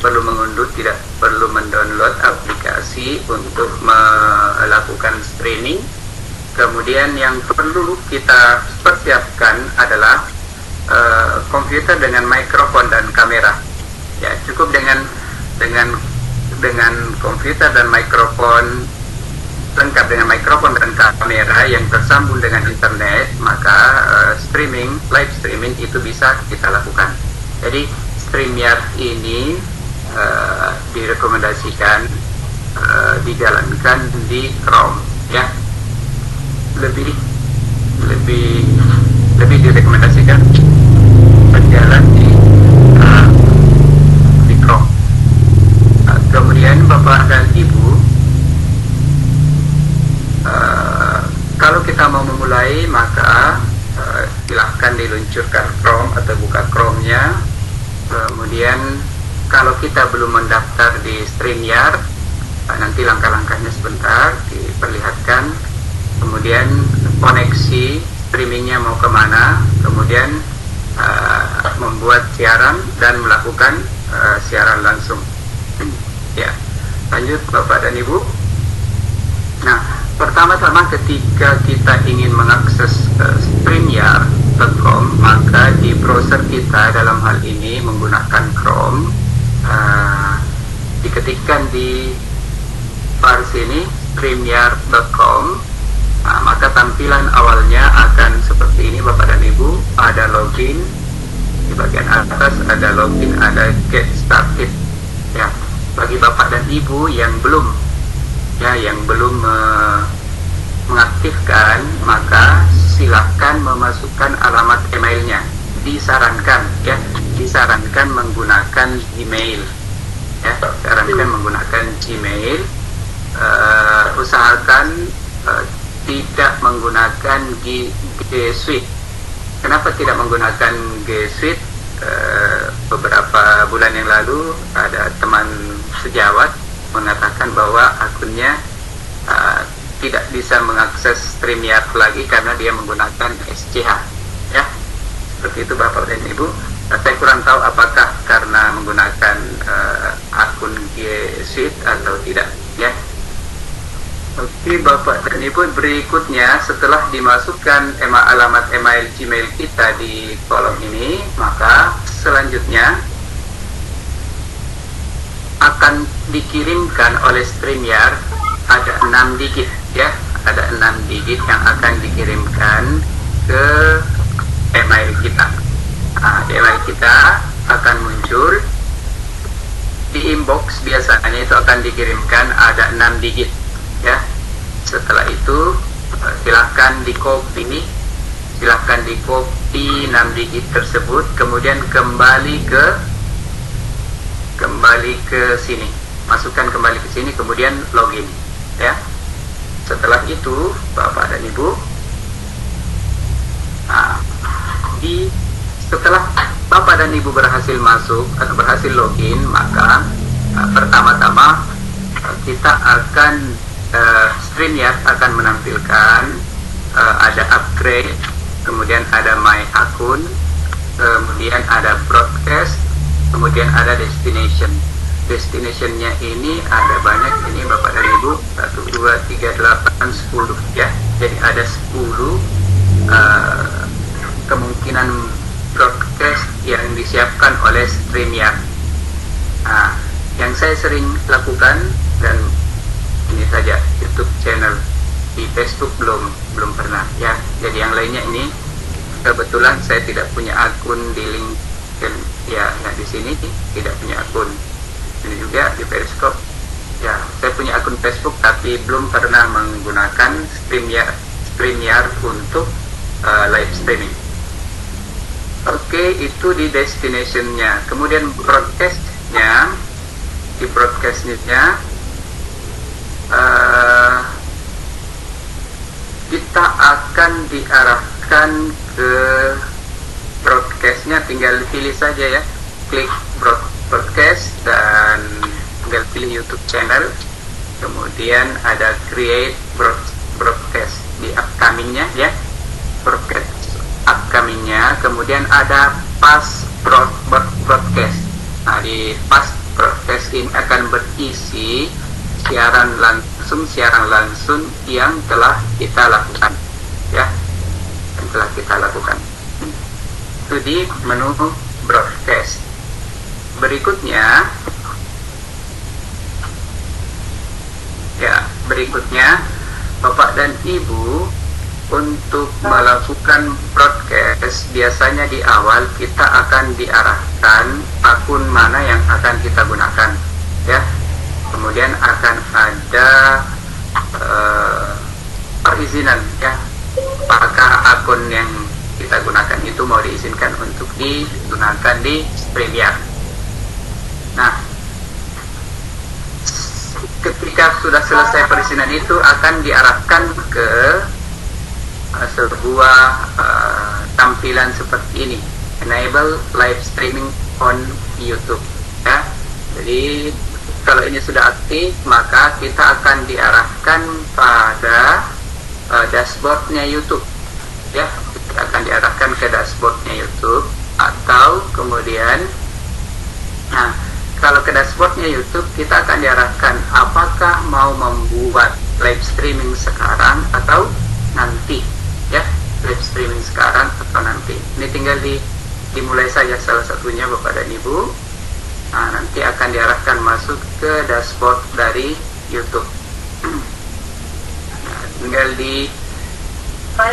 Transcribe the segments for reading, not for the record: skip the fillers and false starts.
perlu mengunduh, tidak perlu mendownload aplikasi untuk melakukan streaming. Kemudian yang perlu kita persiapkan adalah komputer dengan mikrofon dan kamera. Ya, cukup dengan komputer dan mikrofon, lengkap dengan mikrofon dan kamera yang tersambung dengan internet, maka live streaming itu bisa kita lakukan. Jadi StreamYard ini direkomendasikan dijalankan di Chrome, ya. Lebih direkomendasikan berjalan di Chrome. Kemudian Bapak dan Ibu, kalau kita mau memulai, maka silahkan diluncurkan Chrome atau buka Chrome-nya. Kemudian kalau kita belum mendaftar di StreamYard, nanti langkah-langkahnya sebentar diperlihatkan. Kemudian koneksi streamingnya mau kemana, kemudian membuat siaran dan melakukan siaran langsung. Ya, lanjut Bapak dan Ibu. Nah, pertama-tama ketika kita ingin mengakses StreamYard.com, maka di browser kita dalam hal ini menggunakan Chrome, diketikkan di bar sini StreamYard.com. Maka tampilan awalnya akan seperti ini Bapak dan Ibu. Ada login, di bagian atas ada login, ada get started. Ya, bagi Bapak dan Ibu yang belum mengaktifkan, maka silakan memasukkan alamat emailnya. Disarankan menggunakan Gmail. Ya, sarankan menggunakan Gmail. Usahakan tidak menggunakan G Suite. Kenapa tidak menggunakan G Suite? Beberapa bulan yang lalu ada teman sejawat mengatakan bahwa akunnya tidak bisa mengakses StreamYard lagi karena dia menggunakan SCH. Ya, seperti itu Bapak dan Ibu. Saya kurang tahu apakah karena menggunakan akun G Suite atau tidak. Ya. Oke Bapak dan Ibu, berikutnya setelah dimasukkan alamat email Gmail kita di kolom ini, maka selanjutnya akan dikirimkan oleh StreamYard ada 6 digit, ya, ada 6 digit yang akan dikirimkan ke email kita. Di email kita akan muncul di inbox, biasanya itu akan dikirimkan ada 6 digit. Ya, setelah itu silahkan di copy 6 digit tersebut, kemudian kembali ke sini, masukkan kembali ke sini, kemudian login. Ya, setelah itu Bapak dan Ibu, setelah Bapak dan Ibu berhasil masuk atau berhasil login, maka pertama-tama kita akan StreamYard akan menampilkan ada upgrade, kemudian ada my akun, kemudian ada broadcast, kemudian ada destination. Destinationnya ini ada banyak, ini Bapak dan Ibu, 1, 2, 3, 8, 10, ya. Jadi ada 10 kemungkinan broadcast yang disiapkan oleh StreamYard. Yang saya sering lakukan, dan ini saja YouTube channel, di Facebook belum pernah, ya. Jadi yang lainnya ini kebetulan saya tidak punya akun di LinkedIn, ya di sini tidak punya akun. Ini juga di Periscope, ya saya punya akun Facebook tapi belum pernah menggunakan StreamYard untuk live streaming. Oke, itu di destinationnya. Kemudian broadcastnya, di broadcastnya kita akan diarahkan ke broadcastnya, tinggal pilih saja, ya, klik broadcast dan tinggal pilih YouTube channel, kemudian ada create broadcast di upcomingnya, ya, broadcast upcomingnya, kemudian ada past broadcast. Di past broadcast ini akan berisi siaran langsung yang telah kita lakukan, ya, yang telah kita lakukan. Itu di menu broadcast. Berikutnya Bapak dan Ibu, untuk melakukan broadcast biasanya di awal kita akan diarahkan akun mana yang akan kita gunakan, ya. Kemudian akan ada perizinan, ya, apakah akun yang kita gunakan itu mau diizinkan untuk digunakan di StreamYard. Nah, ketika sudah selesai perizinan itu akan diarahkan ke sebuah tampilan seperti ini, enable live streaming on YouTube, ya. Jadi kalau ini sudah aktif, maka kita akan diarahkan pada dashboardnya YouTube, ya. Kita akan diarahkan ke dashboardnya YouTube, atau kemudian, nah, kalau ke dashboardnya YouTube kita akan diarahkan apakah mau membuat live streaming sekarang atau nanti, ya, live streaming sekarang atau nanti. Ini tinggal dimulai saja salah satunya Bapak dan Ibu. Nah, nanti akan diarahkan masuk ke dashboard dari YouTube. Nah, tinggal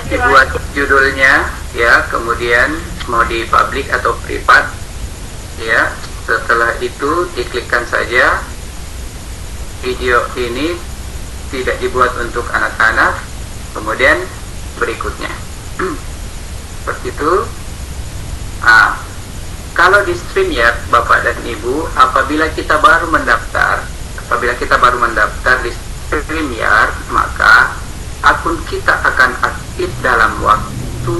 dibuat judulnya, ya, kemudian mau di public atau privat, ya. Setelah itu diklikkan saja. Video ini tidak dibuat untuk anak-anak. Kemudian berikutnya seperti itu. Nah, kalau di StreamYard Bapak dan Ibu, apabila kita baru mendaftar di StreamYard, maka akun kita akan aktif dalam waktu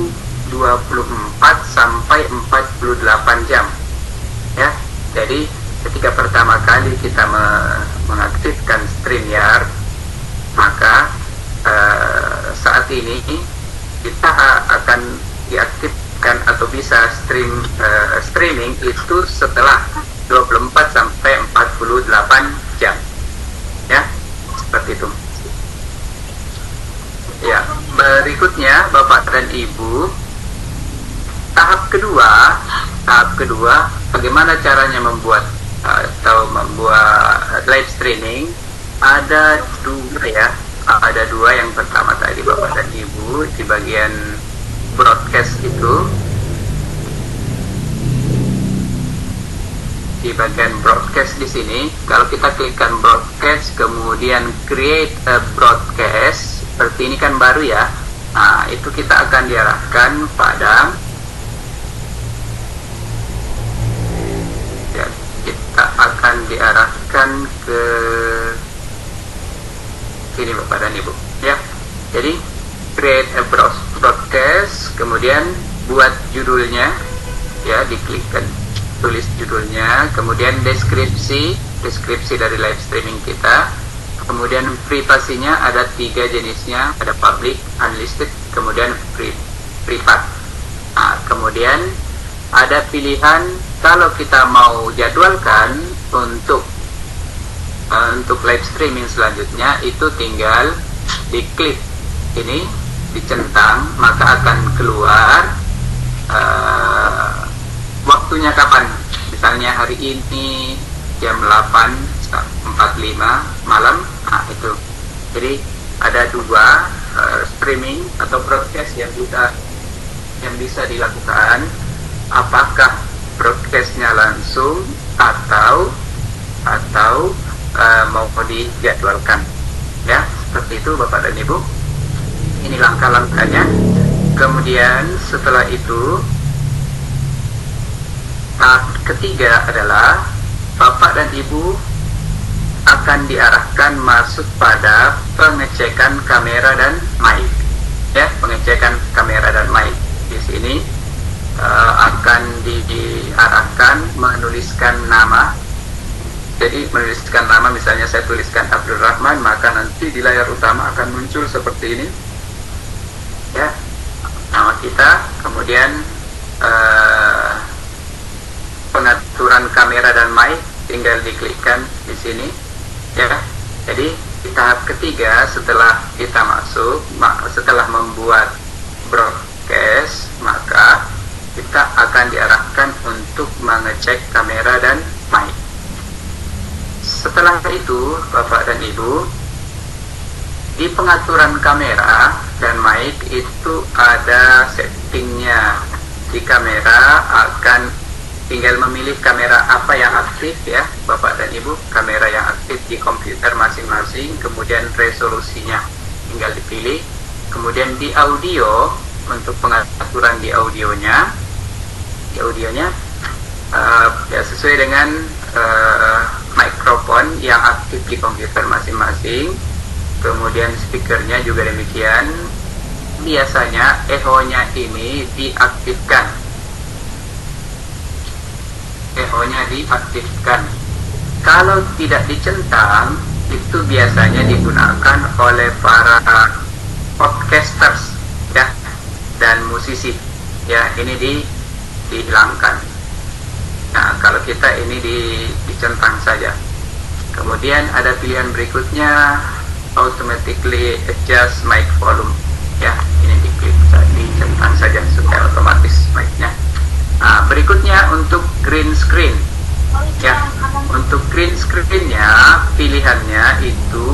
24 sampai 48 jam, ya. Jadi ketika pertama kali kita mengaktifkan StreamYard, maka saat ini kita akan diaktifkan atau bisa streaming itu setelah 24 sampai 48 jam, ya, seperti itu. Ya, berikutnya Bapak dan Ibu, tahap kedua bagaimana caranya membuat live streaming. Ada dua, ya. Ada dua. Yang pertama tadi Bapak dan Ibu di bagian broadcast itu, di bagian broadcast di sini, kalau kita klikkan broadcast kemudian create a broadcast, seperti ini kan baru, ya. Nah, itu kita akan diarahkan pada, ya, kita akan diarahkan ke sini Bapak dan Ibu, ya. Jadi create a broadcast, kemudian buat judulnya, ya, diklikkan, tulis judulnya, kemudian deskripsi dari live streaming kita, kemudian privasinya ada 3 jenisnya, ada public, unlisted, kemudian privat. Nah, kemudian ada pilihan kalau kita mau jadwalkan untuk live streaming selanjutnya, itu tinggal diklik ini, dicentang, maka akan keluar waktunya kapan. Misalnya hari ini jam 8.45 malam. Nah, itu. Jadi ada dua streaming atau broadcast yang bisa dilakukan. Apakah broadcastnya langsung atau mau dijadwalkan, ya, seperti itu Bapak dan Ibu. Ini langkah-langkahnya. Kemudian setelah itu tahap ketiga adalah Bapak dan Ibu akan diarahkan masuk pada pengecekan kamera dan mic, ya, pengecekan kamera dan mic. Di sini akan diarahkan menuliskan nama. Jadi menuliskan nama, misalnya saya tuliskan Abdul Rahman, maka nanti di layar utama akan muncul seperti ini, ya, nama kita. Kemudian pengaturan kamera dan mic tinggal diklikkan di sini ya. Jadi di tahap ketiga setelah kita masuk, setelah membuat broadcast, maka kita akan diarahkan untuk mengecek kamera dan mic. Setelah itu, Bapak dan Ibu, di pengaturan kamera dan mic itu ada settingnya. Di kamera akan tinggal memilih kamera apa yang aktif ya, Bapak dan Ibu, kamera yang aktif di komputer masing-masing, kemudian resolusinya tinggal dipilih. Kemudian di audio, untuk pengaturan di audionya ya sesuai dengan mikrofon yang aktif di komputer masing-masing. Kemudian speakernya juga demikian. Biasanya echo-nya ini diaktifkan. Echo-nya diaktifkan. Kalau tidak dicentang, itu biasanya digunakan oleh para podcasters ya dan musisi. Ya, ini dihilangkan. Nah, kalau kita ini dicentang saja. Kemudian ada pilihan berikutnya, automatically adjust mic volume. Ya, ini dicentang saja supaya otomatis mic-nya. Nah, berikutnya untuk green screen. Ya, untuk green screen-nya pilihannya itu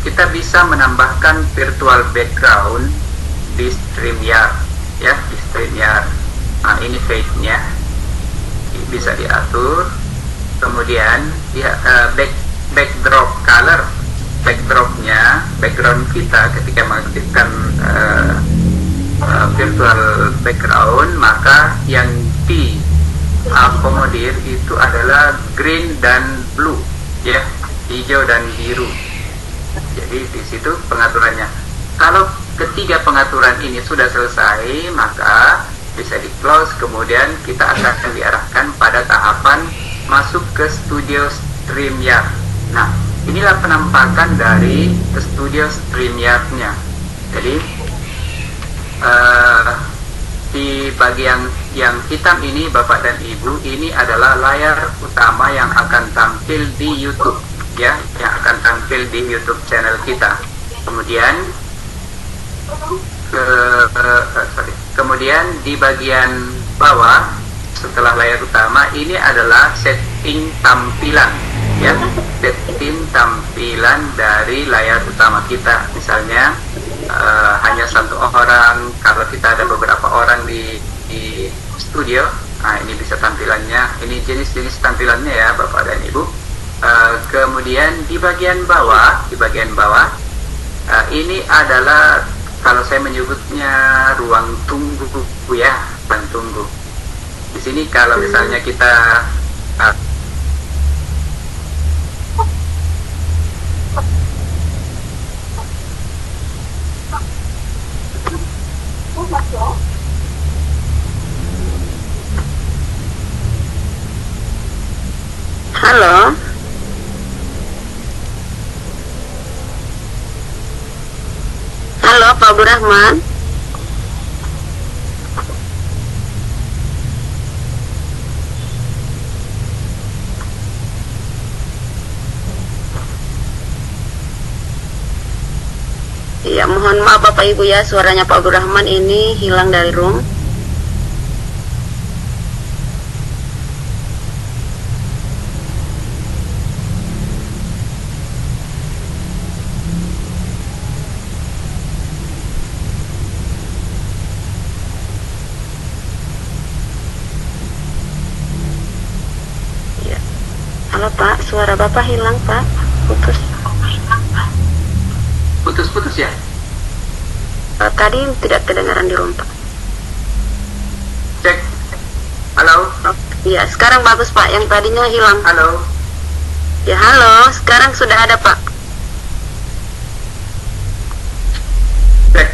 kita bisa menambahkan virtual background di StreamYard ya, di StreamYard. Nah, ini fade-nya bisa diatur. Kemudian ya, backdrop color, backdropnya, background kita ketika mengaktifkan virtual background, maka yang diakomodir itu adalah green dan blue ya, hijau dan biru. Jadi di situ pengaturannya. Kalau ketiga pengaturan ini sudah selesai, maka bisa di close. Kemudian kita akan diarahkan pada tahapan masuk ke studio StreamYard. Nah, inilah penampakan dari studio StreamYard-nya. Jadi di bagian yang hitam ini, Bapak dan Ibu, ini adalah layar utama yang akan tampil di YouTube ya, yang akan tampil di YouTube channel kita. Kemudian di bagian bawah setelah layar utama ini adalah setting tampilan ya, setting tampilan dari layar utama kita. Misalnya hanya satu orang, kalau kita ada beberapa orang di studio, nah ini bisa tampilannya, ini jenis-jenis tampilannya ya Bapak dan Ibu. Kemudian di bagian bawah ini adalah, kalau saya menyebutnya, ruang tunggu ya, ruang tunggu. Di sini kalau misalnya kita halo. Halo Pak Abdurrahman. Ya, mohon maaf Bapak Ibu ya, suaranya Pak Abdurrahman ini hilang dari room. Halo Pak, suara Bapak hilang Pak, putus ya. Tadi tidak kedengaran di room Pak. Cek. Halo. Iya, sekarang bagus Pak, yang tadinya hilang. Halo. Ya halo, sekarang sudah ada Pak. Cek.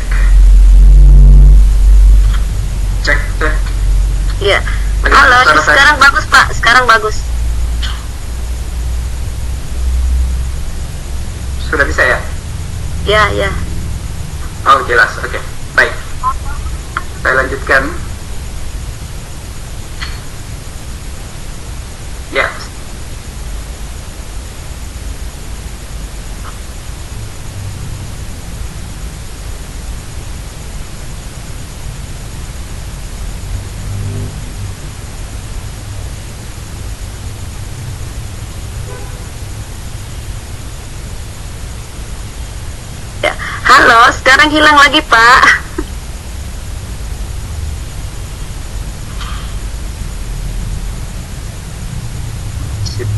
Cek. Iya. Bagaimana Halo, suara sekarang saya? bagus Pak, sekarang bagus. Sudah bisa ya? Ya. Oh, jelas. Oke. Baik. Saya lanjutkan. Ya. sekarang hilang lagi, Pak.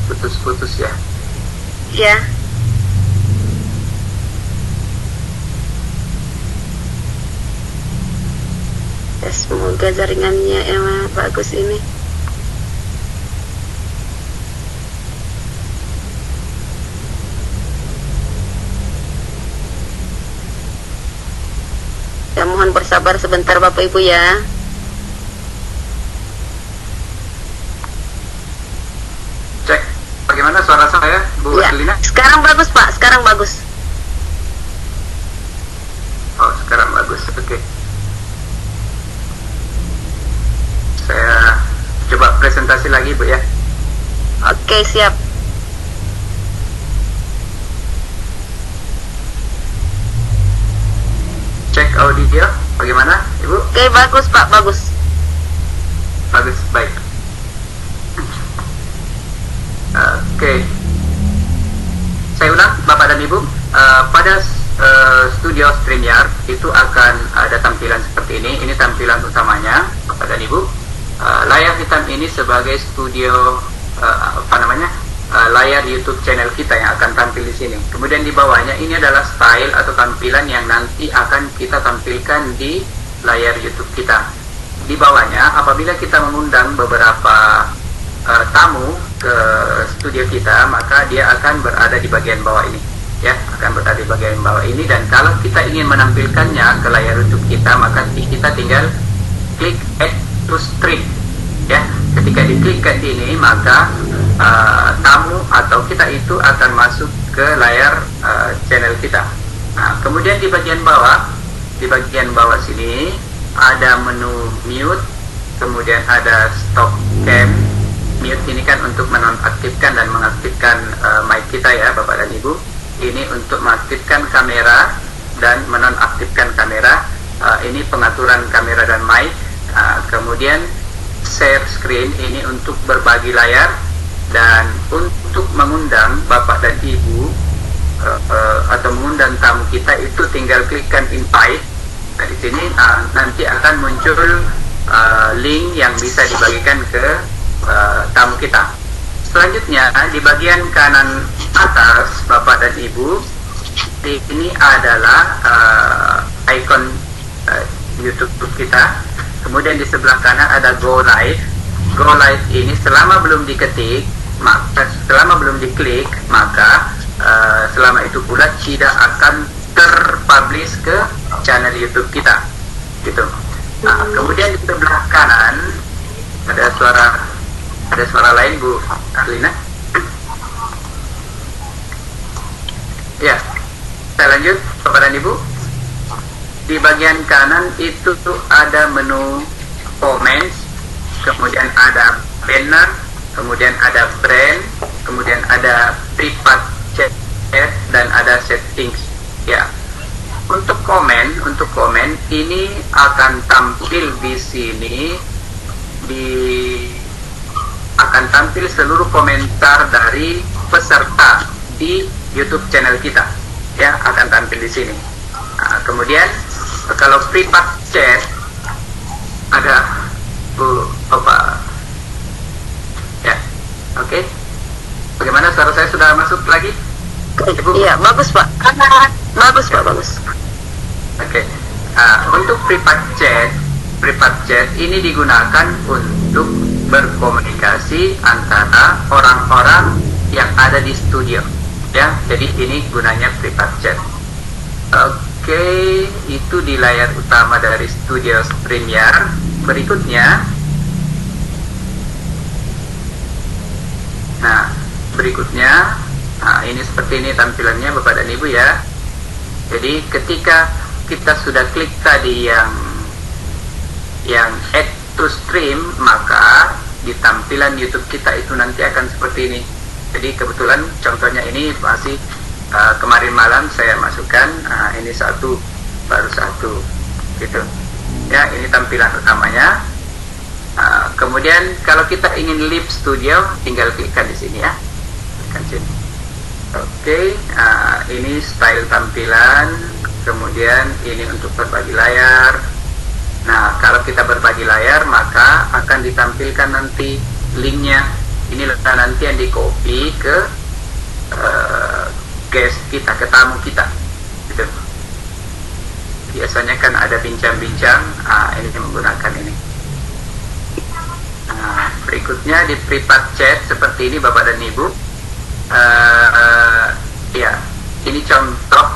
Putus-putus ya. Ya. Ya, semoga jaringannya emang bagus ini. Ya, mohon bersabar sebentar Bapak Ibu ya. Cek, bagaimana suara saya, Bu Ya, Adelina? sekarang bagus Pak, sekarang bagus. Oh, sekarang bagus. Oke. Saya coba presentasi lagi, Bu ya. Oke, siap. Cek audio, bagaimana, Ibu? Oke, bagus Pak, bagus. Bagus, baik. Oke. Saya ulang, Bapak dan Ibu. Pada studio StreamYard itu akan ada tampilan seperti ini. Ini tampilan utamanya, Bapak dan Ibu. Layar hitam ini sebagai studio layar YouTube channel kita yang akan tampil di sini. Kemudian di bawahnya ini adalah style atau tampilan yang nanti akan kita tampilkan di layar YouTube kita. Di bawahnya, apabila kita mengundang beberapa tamu ke studio kita, maka dia akan berada di bagian bawah ini, ya, akan berada di bagian bawah ini. Dan kalau kita ingin menampilkannya ke layar YouTube kita, maka kita tinggal klik Add to Stream, ya. Ketika diklik ke sini, maka tamu atau kita itu akan masuk ke layar channel kita. Nah, kemudian di bagian bawah sini ada menu mute, kemudian ada stop cam. Mute ini kan untuk menonaktifkan dan mengaktifkan mic kita ya, Bapak dan Ibu. Ini untuk mengaktifkan kamera dan menonaktifkan kamera. Ini pengaturan kamera dan mic. Kemudian share screen ini untuk berbagi layar, dan untuk mengundang Bapak dan Ibu atau mengundang tamu kita itu tinggal klikkan invite. Nah, di sini nanti akan muncul link yang bisa dibagikan ke tamu kita. Selanjutnya di bagian kanan atas Bapak dan Ibu, ini adalah icon YouTube kita. Kemudian di sebelah kanan ada Go Live. Go Live ini selama belum diketik, selama belum diklik, maka selama itu pula tidak akan terpublish ke channel YouTube kita, gitu. Nah, kemudian di sebelah kanan ada suara lain, Bu Arlina. Ya, saya lanjut, Bapak dan Ibu. Di bagian kanan itu ada menu comments, kemudian ada banner, kemudian ada brand, kemudian ada private chat, dan ada settings. Ya, untuk komen ini akan tampil di sini, akan tampil seluruh komentar dari peserta di YouTube channel kita, ya, akan tampil di sini. Nah, kemudian kalau private chat ada Bu Bapak, ya, oke. Bagaimana suara saya sudah masuk lagi? Iya, bagus Pak. Bagus Pak, bagus. Oke. Untuk private chat ini digunakan untuk berkomunikasi antara orang-orang yang ada di studio, ya. Jadi ini gunanya private chat. Oke, itu di layar utama dari studio StreamYard. Berikutnya, ini seperti ini tampilannya Bapak dan Ibu ya. Jadi ketika kita sudah klik tadi yang add to stream, maka di tampilan YouTube kita itu nanti akan seperti ini. Jadi kebetulan contohnya ini masih kemarin malam saya masukkan, ini baru satu gitu ya. Ini tampilan utamanya. Kemudian kalau kita ingin live studio, tinggal klikkan di sini ya, klikkan sini. Oke, ini style tampilan, kemudian ini untuk berbagi layar. Nah, kalau kita berbagi layar maka akan ditampilkan nanti linknya. Ini nanti yang di copy ke guest kita, ke tamu kita gitu. Biasanya kan ada bincang-bincang, ini menggunakan ini. Nah, berikutnya di private chat seperti ini Bapak dan Ibu. Ya, ini contoh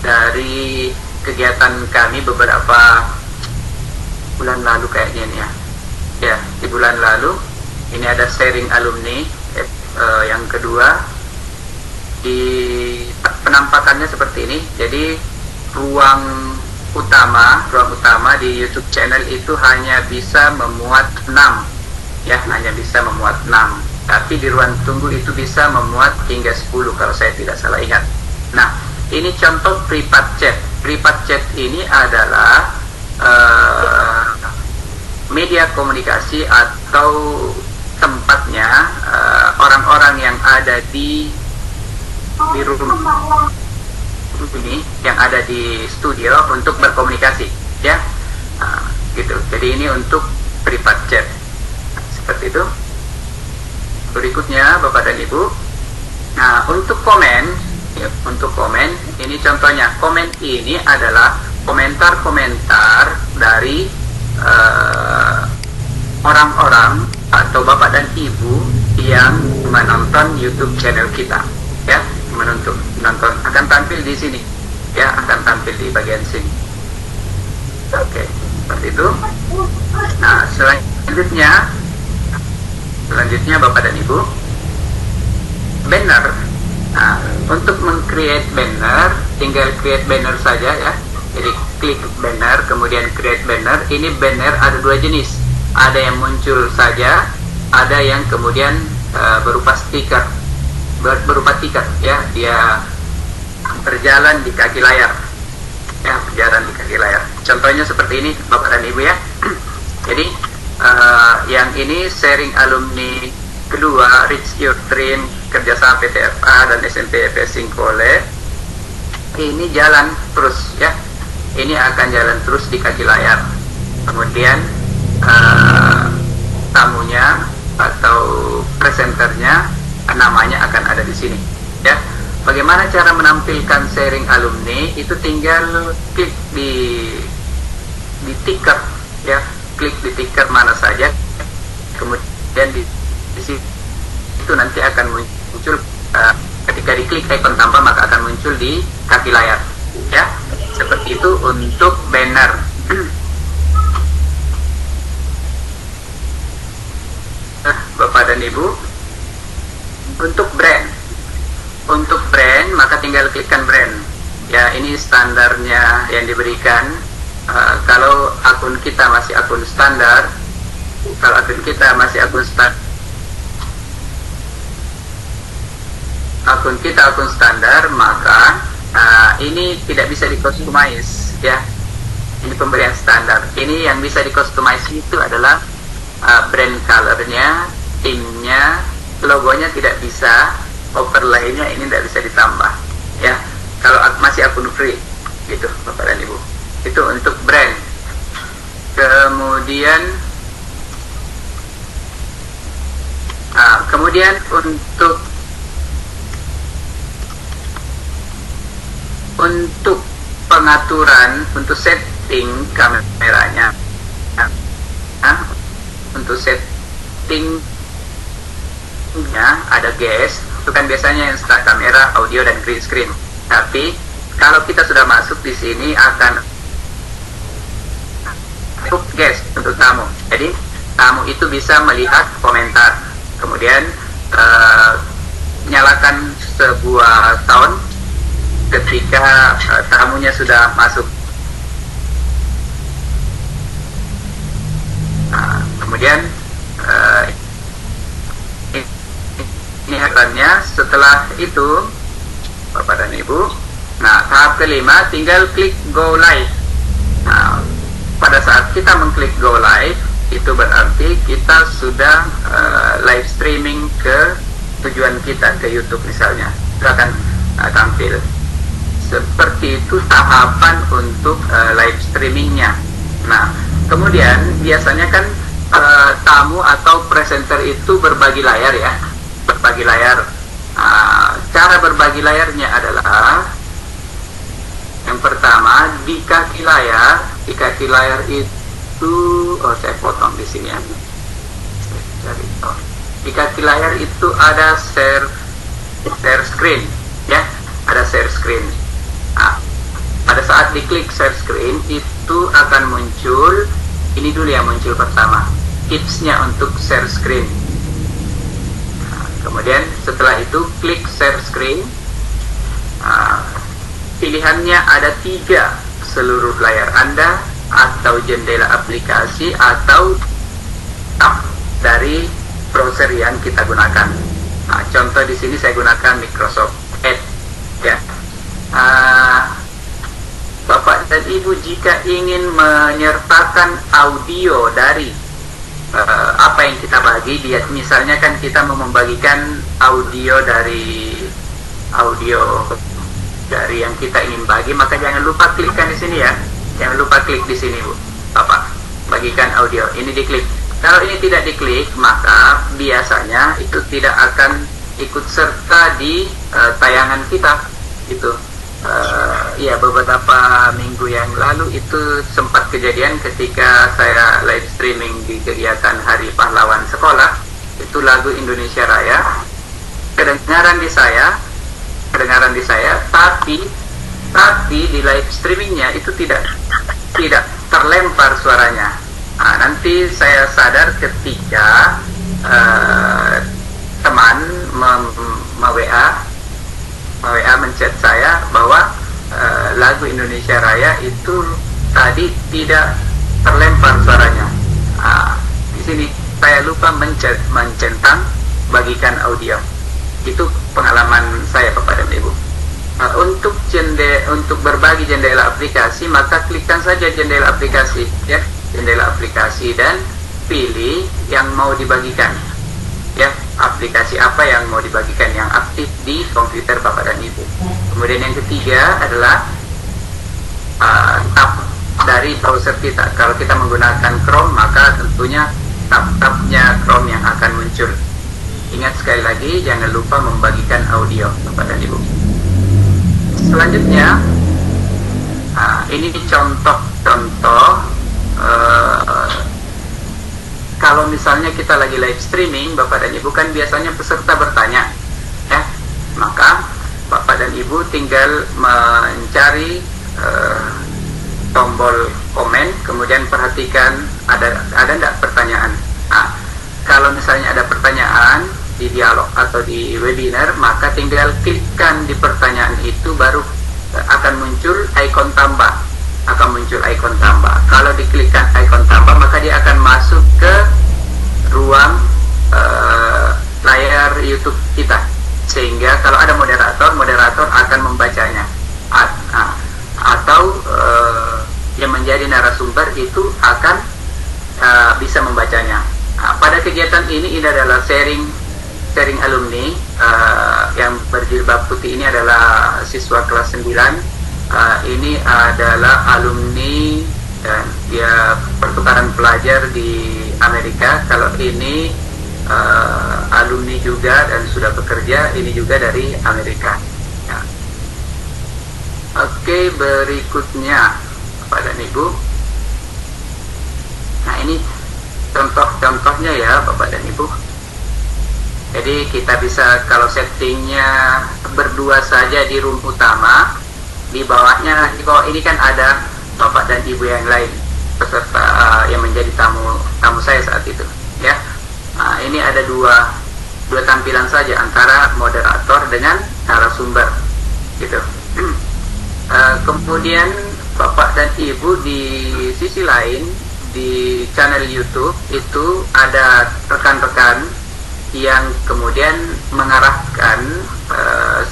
dari kegiatan kami beberapa bulan lalu kayaknya nih ya. Ya, di bulan lalu ini ada sharing alumni. Yang kedua, di penampakannya seperti ini. Jadi ruang utama di YouTube channel itu hanya bisa memuat 6, ya, hanya bisa memuat 6. Tapi di ruang tunggu itu bisa memuat hingga 10 kalau saya tidak salah ingat. Nah, ini contoh private chat. Private chat ini adalah media komunikasi atau tempatnya orang-orang yang ada di rumah ini, yang ada di studio untuk berkomunikasi, ya, gitu. Jadi ini untuk private chat, seperti itu. Berikutnya Bapak dan Ibu, nah untuk komen, ya, untuk komen ini contohnya. Komen ini adalah komentar-komentar dari orang-orang atau Bapak dan Ibu yang menonton YouTube channel kita, ya, menonton akan tampil di sini, ya, akan tampil di bagian sini. Oke, seperti itu. Nah, selanjutnya Bapak dan Ibu, banner. Nah, untuk meng-create banner, tinggal create banner saja, ya. Jadi klik banner, kemudian create banner. Ini banner ada dua jenis. Ada yang muncul saja, ada yang kemudian berupa stiker, berupa tiket, ya. Dia berjalan di kaki layar, ya, berjalan di kaki layar. Contohnya seperti ini Bapak dan Ibu, ya. Jadi yang ini sharing alumni kedua, Reach Your Dream, kerjasama PTFA dan SMP FS Singkole. Ini jalan terus, ya. Ini akan jalan terus di kaki layar. Kemudian tamunya atau presenternya namanya akan ada di sini, ya. Bagaimana cara menampilkan sharing alumni? Itu tinggal klik di ticker, ya. Klik di ticker mana saja, kemudian di situ itu nanti akan muncul, ketika diklik ikon tambah maka akan muncul di kaki layar, ya. Seperti itu untuk banner. Bapak dan Ibu, untuk brand maka tinggal klikkan brand, ya. Ini standarnya yang diberikan. Kalau akun kita masih akun standar, akun standar, maka ini tidak bisa di-customize, ya. Ini pemberian standar. Ini yang bisa di-customize itu adalah brand colornya, theme-nya, logonya tidak bisa, overlay-nya ini tidak bisa ditambah, ya. Kalau masih akun free, gitu Bapak dan Ibu. Itu untuk brand. Kemudian untuk pengaturan, untuk setting kameranya, untuk settingnya ada guest. Itu kan biasanya yang start kamera, audio dan green screen. Tapi kalau kita sudah masuk di sini akan untuk guest, untuk tamu. Jadi tamu itu bisa melihat komentar, kemudian nyalakan sebuah sound ketika tamunya sudah masuk. Kemudian ini harapannya. Setelah itu Bapak dan Ibu, nah tahap kelima tinggal klik go live. Nah, pada saat kita mengklik go live, itu berarti kita sudah live streaming ke tujuan kita, ke YouTube misalnya. Itu akan tampil Seperti itu tahapan untuk live streamingnya. Nah, kemudian biasanya kan tamu atau presenter itu berbagi layar ya, berbagi layar. Cara berbagi layarnya adalah yang pertama di kaki layar itu, saya potong di sini ya. Di kaki layar itu ada share screen ya, ada share screen. Pada saat diklik share screen itu akan muncul, ini dulu yang muncul pertama, tipsnya untuk share screen. Kemudian setelah itu klik share screen. Pilihannya ada 3, seluruh layar Anda, atau jendela aplikasi, atau tab dari browser yang kita gunakan. Contoh di sini saya gunakan Microsoft Edge ya. Bapak dan Ibu jika ingin menyertakan audio dari apa yang kita bagi, misalnya kan kita mau membagikan audio dari yang kita ingin bagi, maka jangan lupa klikkan di sini ya. Jangan lupa klik di sini Bu, Bapak. Bagikan audio, ini diklik. Kalau ini tidak diklik, maka biasanya itu tidak akan ikut serta di tayangan kita. Itu ya, beberapa minggu yang lalu itu sempat kejadian ketika saya live streaming di kegiatan Hari Pahlawan Sekolah. Itu lagu Indonesia Raya kedengaran di saya, tapi di live streamingnya itu tidak terlempar suaranya. Nanti saya sadar ketika teman WA menchat saya bahwa lagu Indonesia Raya itu tadi tidak terlempar suaranya. Di sini saya lupa mencentang bagikan audio. Itu pengalaman saya Bapak dan Ibu. Untuk berbagi jendela aplikasi, maka klikkan saja jendela aplikasi ya, jendela aplikasi, dan pilih yang mau dibagikan ya, aplikasi apa yang mau dibagikan yang aktif di komputer Bapak dan Ibu. Kemudian yang ketiga adalah tab dari browser kita. Kalau kita menggunakan Chrome, maka tentunya tab-tabnya Chrome yang akan muncul. Ingat sekali lagi, jangan lupa membagikan audio Bapak dan Ibu. Selanjutnya, ini contoh-contoh kalau misalnya kita lagi live streaming Bapak dan Ibu, kan biasanya peserta bertanya ya, maka Bapak dan Ibu tinggal mencari tombol komen, kemudian perhatikan ada enggak pertanyaan. Kalau misalnya ada pertanyaan di dialog atau di webinar, maka tinggal klikkan di pertanyaan itu, baru akan muncul ikon tambah. Kalau diklikkan ikon tambah, maka dia akan masuk ke ruang layar YouTube kita, sehingga kalau ada moderator akan membacanya, atau yang menjadi narasumber itu akan bisa membacanya. Pada kegiatan ini adalah sharing alumni. Yang berjilbab putih ini adalah siswa kelas 9. Ini adalah alumni dan dia pertukaran pelajar di Amerika. Kalau ini alumni juga dan sudah bekerja, ini juga dari Amerika ya. Oke, berikutnya Bapak dan Ibu. Nah, ini contoh-contohnya ya Bapak dan Ibu. Jadi kita bisa, kalau settingnya berdua saja di room utama, di bawah ini kan ada Bapak dan Ibu yang lain, peserta yang menjadi tamu saya saat itu ya. Ini ada dua tampilan saja antara moderator dengan narasumber gitu. Kemudian Bapak dan Ibu di sisi lain, di channel YouTube itu ada rekan-rekan yang kemudian mengarahkan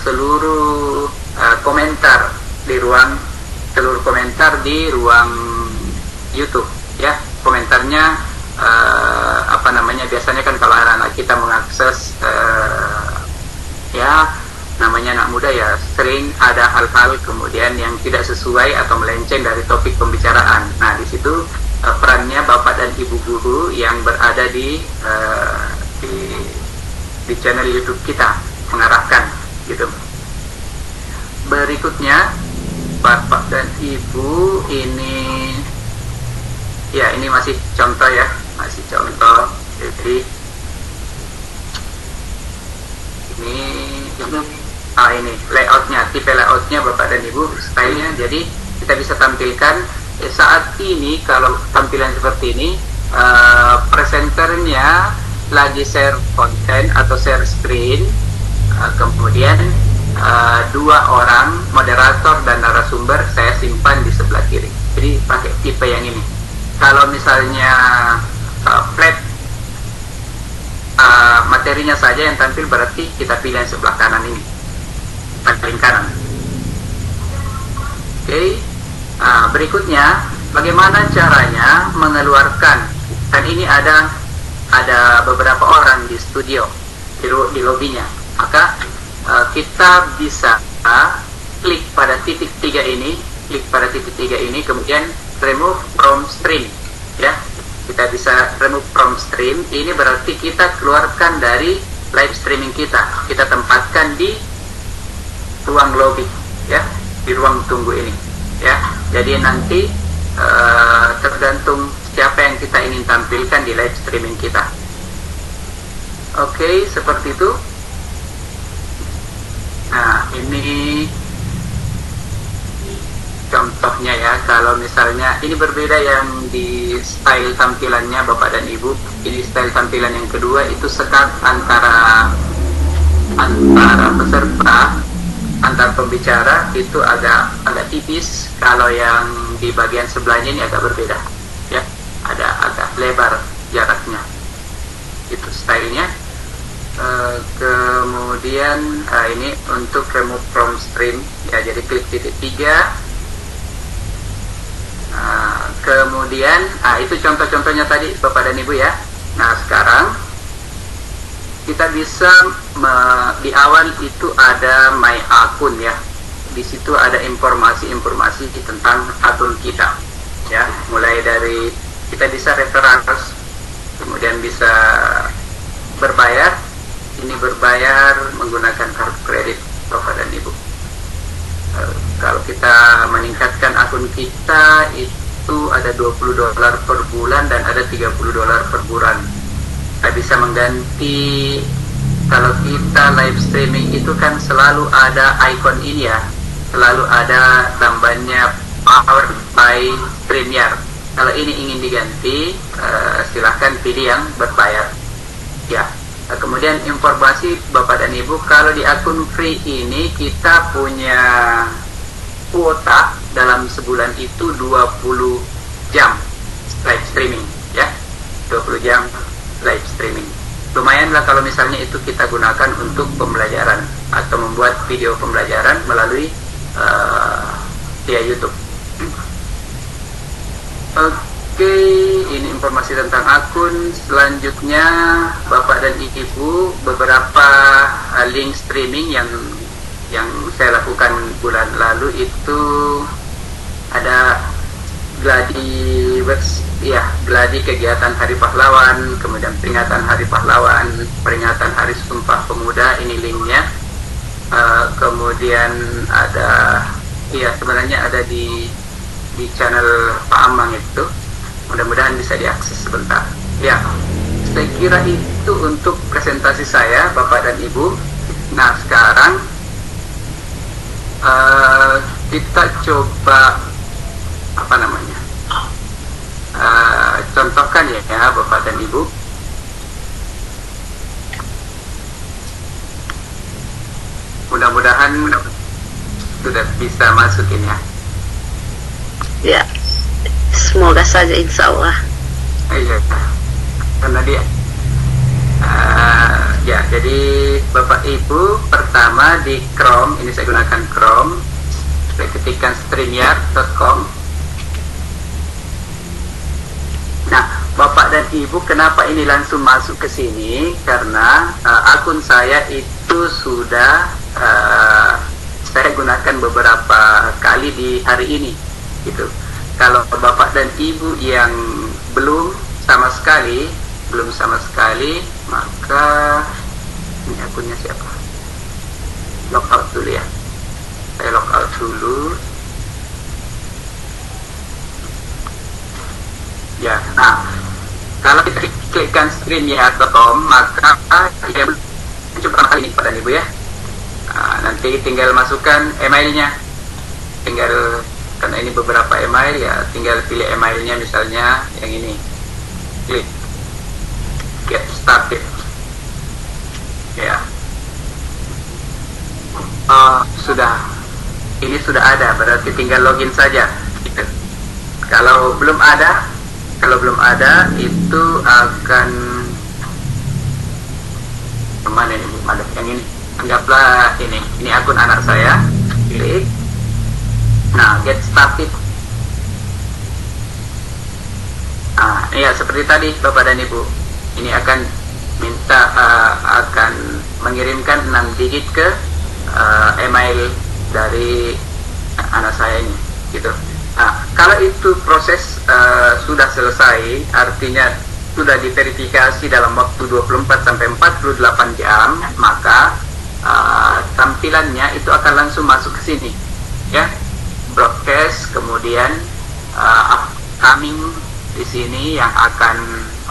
seluruh komentar di ruang YouTube ya. Komentarnya biasanya kan kalau anak-anak kita mengakses ya, namanya anak muda ya, sering ada hal-hal kemudian yang tidak sesuai atau melenceng dari topik pembicaraan. Nah, di situ perannya Bapak dan Ibu guru yang berada di channel YouTube kita mengarahkan gitu. Berikutnya Bapak dan Ibu ini ya, ini masih contoh ya, masih contoh. Jadi ini layoutnya, tipe layoutnya Bapak dan Ibu, stylenya. Jadi kita bisa tampilkan saat ini kalau tampilan seperti ini, presenternya lagi share konten atau share screen, kemudian dua orang moderator dan narasumber saya simpan di sebelah kiri. Jadi pakai tipe yang ini. Kalau misalnya flat materinya saja yang tampil, berarti kita pilih yang sebelah kanan ini, paling kanan. Oke. Berikutnya bagaimana caranya mengeluarkan, dan ini ada beberapa orang di studio di lobbynya, maka kita bisa klik pada titik 3 ini, kemudian remove from stream ya. Kita bisa remove from stream, ini berarti kita keluarkan dari live streaming kita tempatkan di ruang lobby ya, di ruang tunggu ini ya. Jadi nanti tergantung siapa yang kita ingin tampilkan di live streaming kita. Oke, seperti itu. Nah, ini contohnya ya. Kalau misalnya ini berbeda yang di style tampilannya Bapak dan Ibu. Ini style tampilan yang kedua, itu sekat antara peserta, antar pembicara itu agak tipis. Kalau yang di bagian sebelahnya ini agak berbeda ya, ada agak lebar jaraknya. Itu stylenya. Kemudian ini untuk remove from stream ya, jadi klik titik 3. Kemudian itu contoh-contohnya tadi Bapak dan Ibu ya. Nah, sekarang kita bisa di awal itu ada my akun ya. Di situ ada informasi-informasi tentang akun kita ya, mulai dari kita bisa referral, kemudian bisa berbayar. Ini berbayar menggunakan kartu kredit Bapak dan Ibu. Kalau kita meningkatkan akun kita itu ada $20 per bulan dan ada $30 per bulan. Kita bisa mengganti, kalau kita live streaming itu kan selalu ada icon ini ya, selalu ada tambahnya powered by StreamYard. Kalau ini ingin diganti, silahkan pilih yang berbayar ya. Kemudian informasi Bapak dan Ibu, kalau di akun free ini kita punya kuota dalam sebulan itu 20 jam live streaming ya, 20 jam live streaming. Lumayanlah kalau misalnya itu kita gunakan untuk pembelajaran atau membuat video pembelajaran melalui via YouTube. Oke, ini informasi tentang akun. Selanjutnya Bapak dan Ibu, beberapa link streaming yang saya lakukan bulan lalu itu ada gladi kegiatan Hari Pahlawan, kemudian peringatan Hari Pahlawan, peringatan Hari Sumpah Pemuda, ini linknya. Kemudian ada sebenarnya ada di channel Pak Amang itu, mudah-mudahan bisa diakses sebentar ya. Saya kira itu untuk presentasi saya Bapak dan Ibu. Nah, sekarang kita coba contohkan ya Bapak dan Ibu. Mudah-mudahan sudah bisa masukin ya. Ya, semoga saja, insya Allah. Iya, karena dia ya, jadi Bapak Ibu, pertama di Chrome, ini saya gunakan Chrome, saya ketikkan streamyard.com. Nah, Bapak dan Ibu, kenapa ini langsung masuk ke sini? Karena akun saya itu sudah saya gunakan beberapa kali di hari ini gitu. Kalau bapak dan ibu yang belum sama sekali, maka ini akunnya siapa? Logout dulu ya. Saya logout dulu. Ya, nah kalau kita klikkan streamyard.com, maka ya coba kali ini pada ibu ya. Nanti tinggal masukkan emailnya, karena ini beberapa email ya, tinggal pilih emailnya, misalnya yang ini, klik get started ya. Ini sudah ada, berarti tinggal login saja. Kalau belum ada itu akan kemana ini? Yang ini, anggaplah ini akun anak saya, klik. Nah, get started. Iya, seperti tadi Bapak dan Ibu, ini akan minta akan mengirimkan 6 digit ke email dari anak saya ini gitu. Kalau itu proses sudah selesai, artinya sudah diverifikasi dalam waktu 24 sampai 48 jam, maka tampilannya itu akan langsung masuk ke sini ya, broadcast, kemudian upcoming di sini yang akan,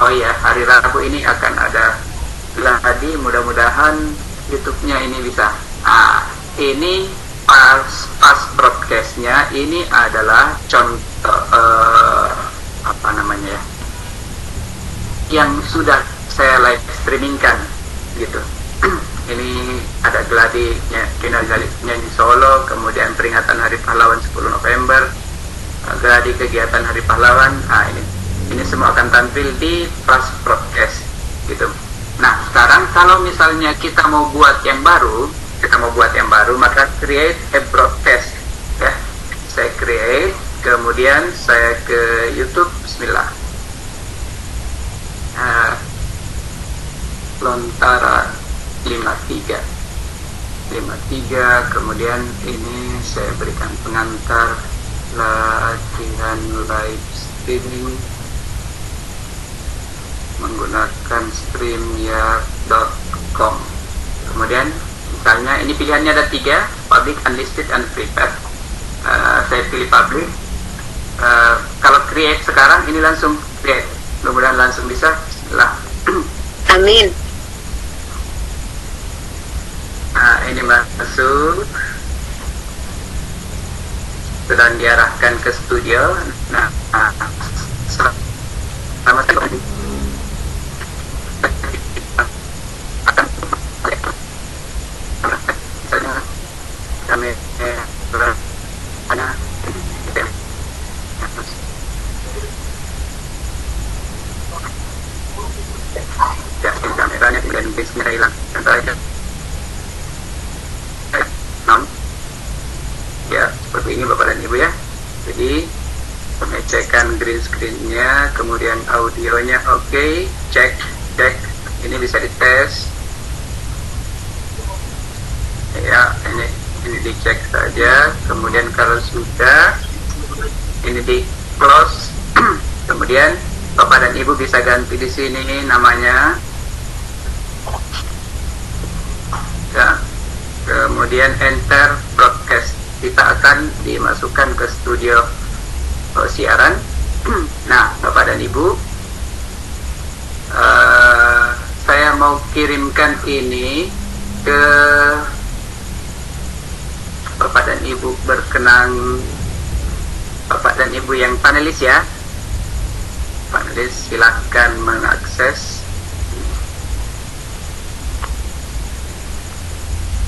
hari Rabu ini akan ada gladi, mudah-mudahan YouTube-nya ini bisa. Ini pas broadcastnya ini adalah contoh apa namanya ya, yang sudah saya live streamingkan gitu. Ini ada gladi finalisnya di Solo, kemudian peringatan Hari Pahlawan 10 November, gladi kegiatan Hari Pahlawan. Ini semua akan tampil di pas broadcast gitu. Nah, sekarang kalau misalnya kita mau buat yang baru, maka create a broadcast ya. Saya create, kemudian saya ke YouTube, bismillah. Lontara 53, kemudian ini saya berikan pengantar latihan live streaming menggunakan streamyard.com. Kemudian misalnya ini pilihannya ada 3, public, unlisted, and prepaid. Saya pilih public. Kalau create sekarang ini langsung create, mudah-mudahan langsung bisa. Bismillah. Amin. Ini masuk, sedang diarahkan ke studio. Selamat datang. Kami kameranya tinggal bismillah hilang saja. Ya, seperti ini Bapak dan Ibu ya. Jadi pengecekan green screen-nya, kemudian audionya oke, cek. Ini bisa dites. Ya, ini dicek saja. Kemudian kalau sudah, ini di close. Kemudian Bapak dan Ibu bisa ganti di sini namanya. Ya. Kemudian enter broadcast. Kita akan dimasukkan ke studio siaran. Nah, Bapak dan Ibu, saya mau kirimkan ini ke Bapak dan Ibu berkenan, Bapak dan Ibu yang panelis ya. Panelis silahkan mengakses.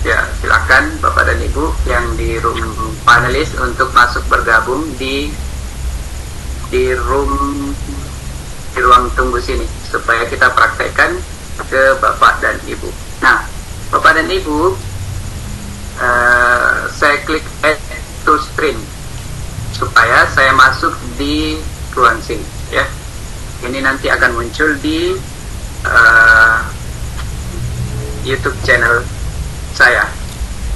Ya, silakan Bapak dan Ibu yang di room panelis untuk masuk bergabung di ruang tunggu sini supaya kita praktekkan ke Bapak dan Ibu. Nah, Bapak dan Ibu, saya klik add to stream supaya saya masuk di ruang sini ya. Ini nanti akan muncul di YouTube channel saya.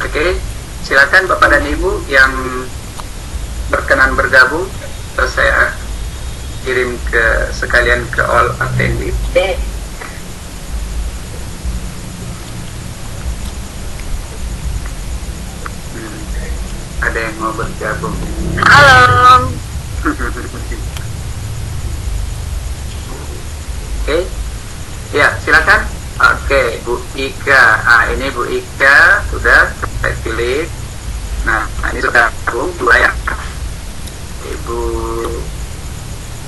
Oke. silakan Bapak dan Ibu yang berkenan bergabung, terus saya kirim ke sekalian ke all attendee. Ada yang mau bergabung? Halo. Oke, ya silakan. Oke, Bu Ika. Ini Bu Ika sudah saya pilih. Nah, ini sudah gabung dua ya. Ibu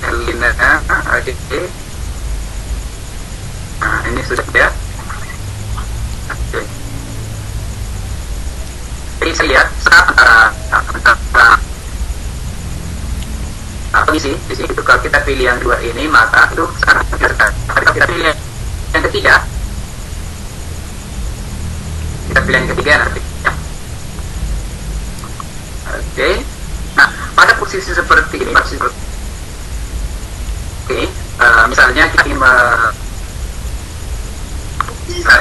Elina, oke. Nah, ini sudah ya. Oke. Jadi saya lihat antara misi di sini itu kalau kita pilih yang dua ini maka itu sangat biasa. Tapi kalau kita pilih yang ketiga, kita pilih yang ketiga nanti. Ya. Oke. Nah, pada posisi seperti ini, misalnya kita ingin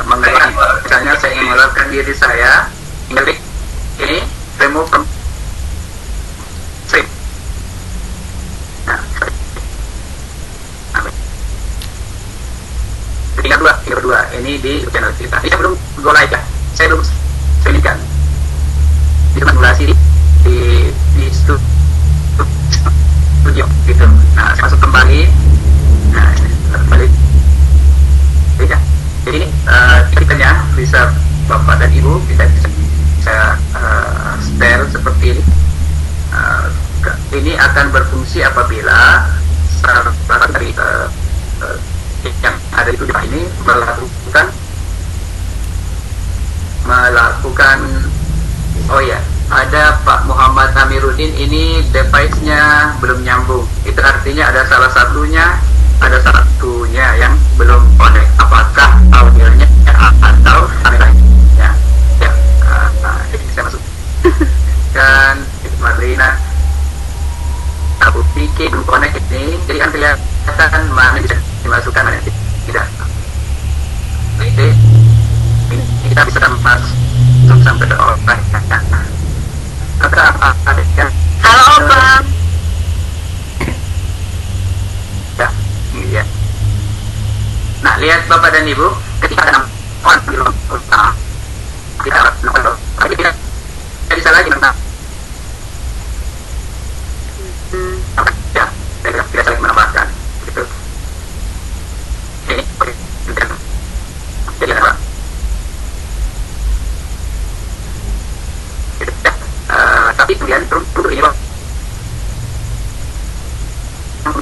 mengeluarkan, misalnya saya ingin mengeluarkan diri saya, klik ini remove from stream. Nah, tinggal dua ini di channel kita. Ini saya belum go live ya, saya belum streamingkan. Ini cuma durasi di studio gitu. Nah, saya masuk kembali. Nah, kembali. Ya. Jadi ini ceritanya bisa Bapak dan Ibu bisa setel seperti ini. Ini akan berfungsi apabila salah dari yang ada di studio ini melakukan oh ya, ada Pak Muhammad Amiruddin, ini device-nya belum nyambung. Itu artinya ada salah satunya yang belum connect. Apakah audionya atau kameranya? Ya, ini saya masuk. Dan Marlina, Abu Piki belum connect ini, jadi kan kelihatan mana bisa dimasukkan mana tidak. Jadi ini kita bisa masuk sampai ke online. Halo Bang. Ya, ini dia. Nah, lihat Bapak dan Ibu, ketika ada orang di ruang utama, kita tapi tidak bisa lagi menang. Ya, tidak saling menambahkan. Gitu. Ini, jadi apa? Tapi kemudian untuk ini Bang,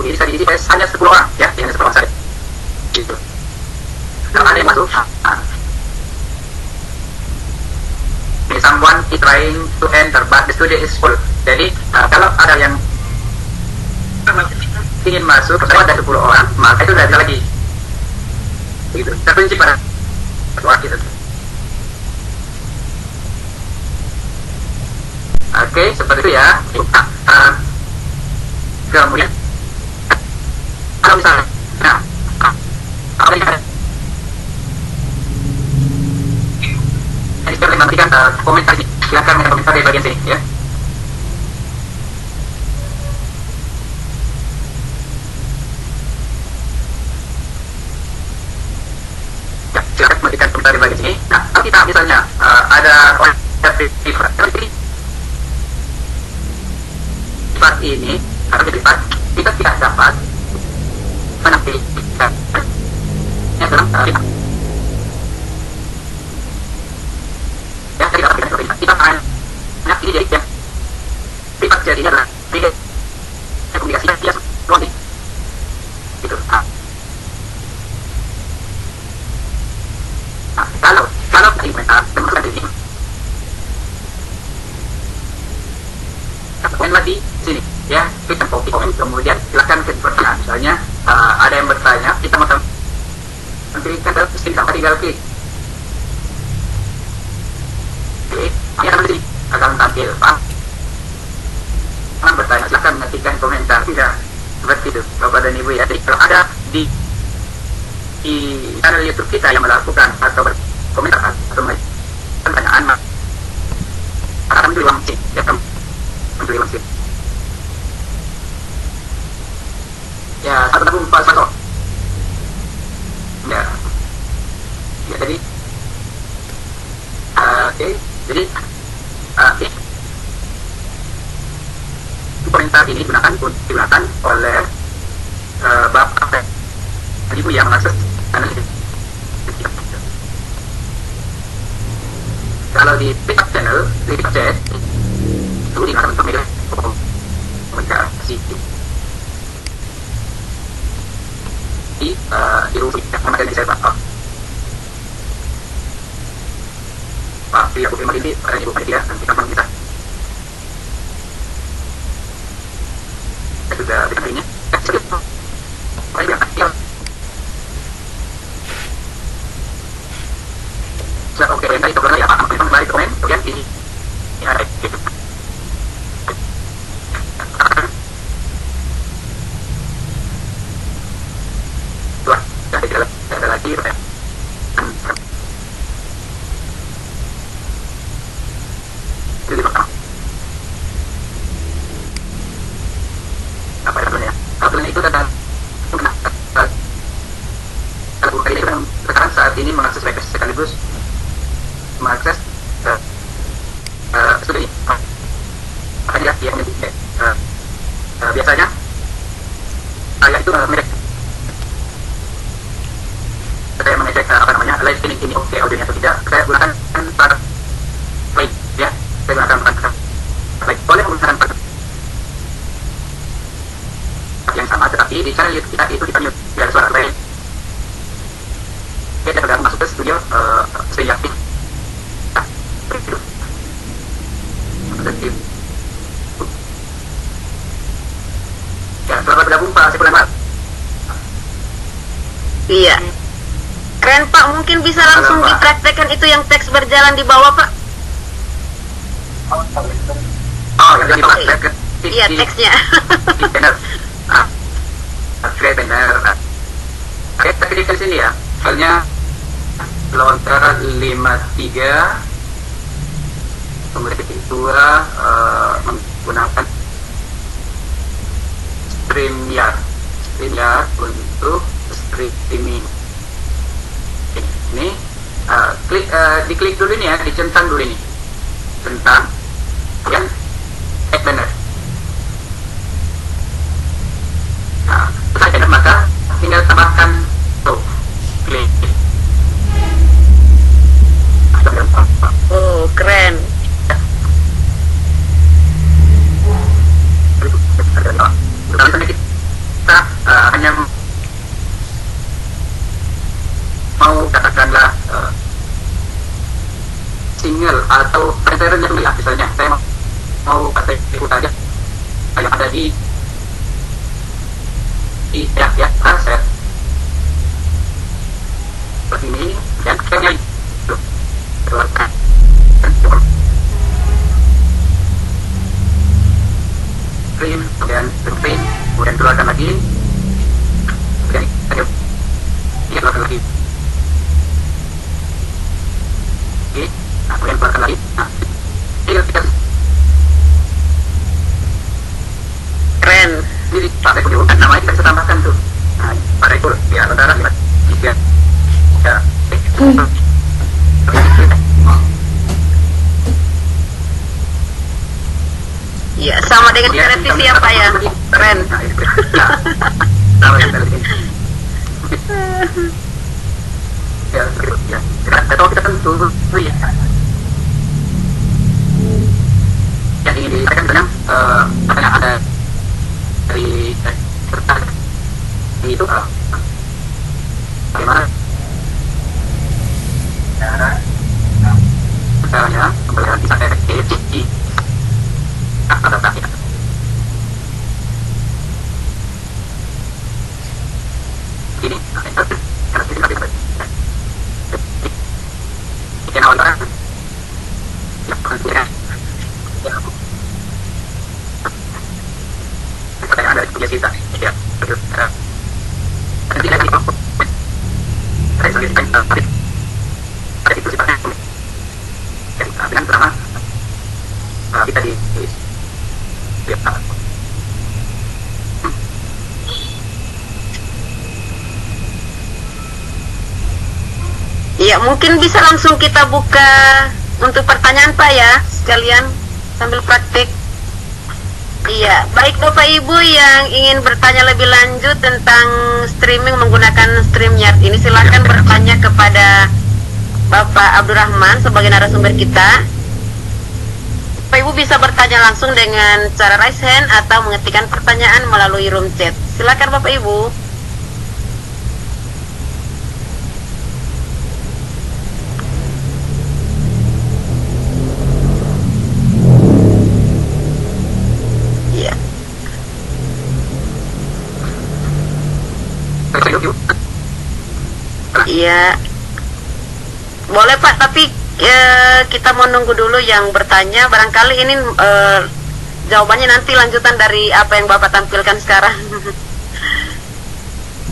ini saya diisi hanya 10 orang ya, hanya 10 orang saja gitu. Kalau ada yang masuk someone is trying to enter but the studio is full. Jadi kalau ada yang ingin masuk, kalau ada 10 orang maka itu tidak bisa lagi gitu, terkunci pada waktu itu. Oke, seperti itu ya. Kemudian kalau misalnya apa yang ada ini sudah memberikan komentar sini, silakan komentar di bagian sini ya. Ya, silakan memberikan komentar di bagian sini. Nah, kalau kita misalnya ada ini harus dilipat, kita tidak dapat menampilkan yang dalam kita ya, kita hanya ini jadi yang privat jadinya adalah komunikasinya dia luar gitu. Kalau teman-teman di sini komen lagi sini ya, kita komen, kemudian silakan ke pertanyaan. Misalnya ada yang bertanya, kita mau tampilkan dalam screen sampai tinggal klik ini akan di sini akan tampil. Pak bertanya, silakan mengetikkan komentar. Tidak seperti itu Bapak dan Ibu ya. Jadi kalau ada di channel YouTube kita yang melakukan atau berkomentar atau pertanyaan Oke, jadi ini komentar ini digunakan oleh bapak dan ibu yang mengakses channel ini. Kalau di pickup channel, di pickup chat itu digunakan untuk media komunikasi. Di rumah yang akan saya bahas. Pak, aku terima ini pada ibu media dan kita kita sudah berikan ini. Baik, ya. Oke, yang tadi coba ya Pak, memang baik komen, kemudian ini ada gitu. Tuh, ada lagi ya. Jadi pertama. Apa ya? Apabila itu tentang kalau bukan ini sekarang saat ini mengakses web sekaligus mengakses studi makanya yang biasanya saya itu saya mengecek live streaming ini oke audionya atau tidak, saya gunakan para play ya, saya gunakan play, boleh menggunakan yang sama tetapi di channel YouTube kita itu kita mute biar suara lain. Oke, kita sudah masuk ke studio studio aktif. Ya, selamat bergabung Pak Sekulan. Iya. Keren Pak, mungkin bisa langsung dipraktekkan itu yang teks berjalan di bawah Pak. Oh, jadi Pak, iya teksnya. Benar. Oke, benar. Oke, kita klik ke sini ya. Soalnya lontar 53 kemudian kedua menggunakan StreamYard untuk streaming. Ini diklik dulu nih ya, dicentang dulu ini, centang, kemudian benar. Nah, selesai maka tinggal tambahkan tuh, klik. Oh, keren. Kita hanya mau katakanlah single atau patternnya dulu ya, misalnya saya mau pakai itu saja yang ada di ya aset seperti ini dan kayaknya itu keluarkan print kemudian print kemudian keluarkan lagi kemudian keluarkan lagi oke, nah kemudian keluarkan lagi nah kita keren. jadi Pak Rekul kan namanya kita bisa tambahkan tuh nah Pak Rekul ya saudara lihat ya Iya, sama dengan televisi ya Pak ya. Keren. Sama yang televisi. Ya, ya. Kalau kita tentu ya. Yang ingin disampaikan sebenarnya pertanyaan ada dari tertarik itu bagaimana caranya pembelajaran bisa efektif di adaptasi. Ini karena kita bisa bikin awal kan ya konsistensi pertanyaan dari punya kita ya nanti lagi saya solusikan tapi ada itu sifatnya dengan selama kita di Iya, mungkin bisa langsung kita buka untuk pertanyaan Pak ya, sekalian sambil praktik. Iya, baik Bapak Ibu yang ingin bertanya lebih lanjut tentang streaming menggunakan StreamYard ini, silakan bertanya kepada Bapak Abdurrahman sebagai narasumber kita. Bapak Ibu bisa bertanya langsung dengan cara raise hand atau mengetikkan pertanyaan melalui room chat. Silakan Bapak Ibu. Iya, boleh Pak, tapi kita mau nunggu dulu yang bertanya. Barangkali ini jawabannya nanti lanjutan dari apa yang Bapak tampilkan sekarang.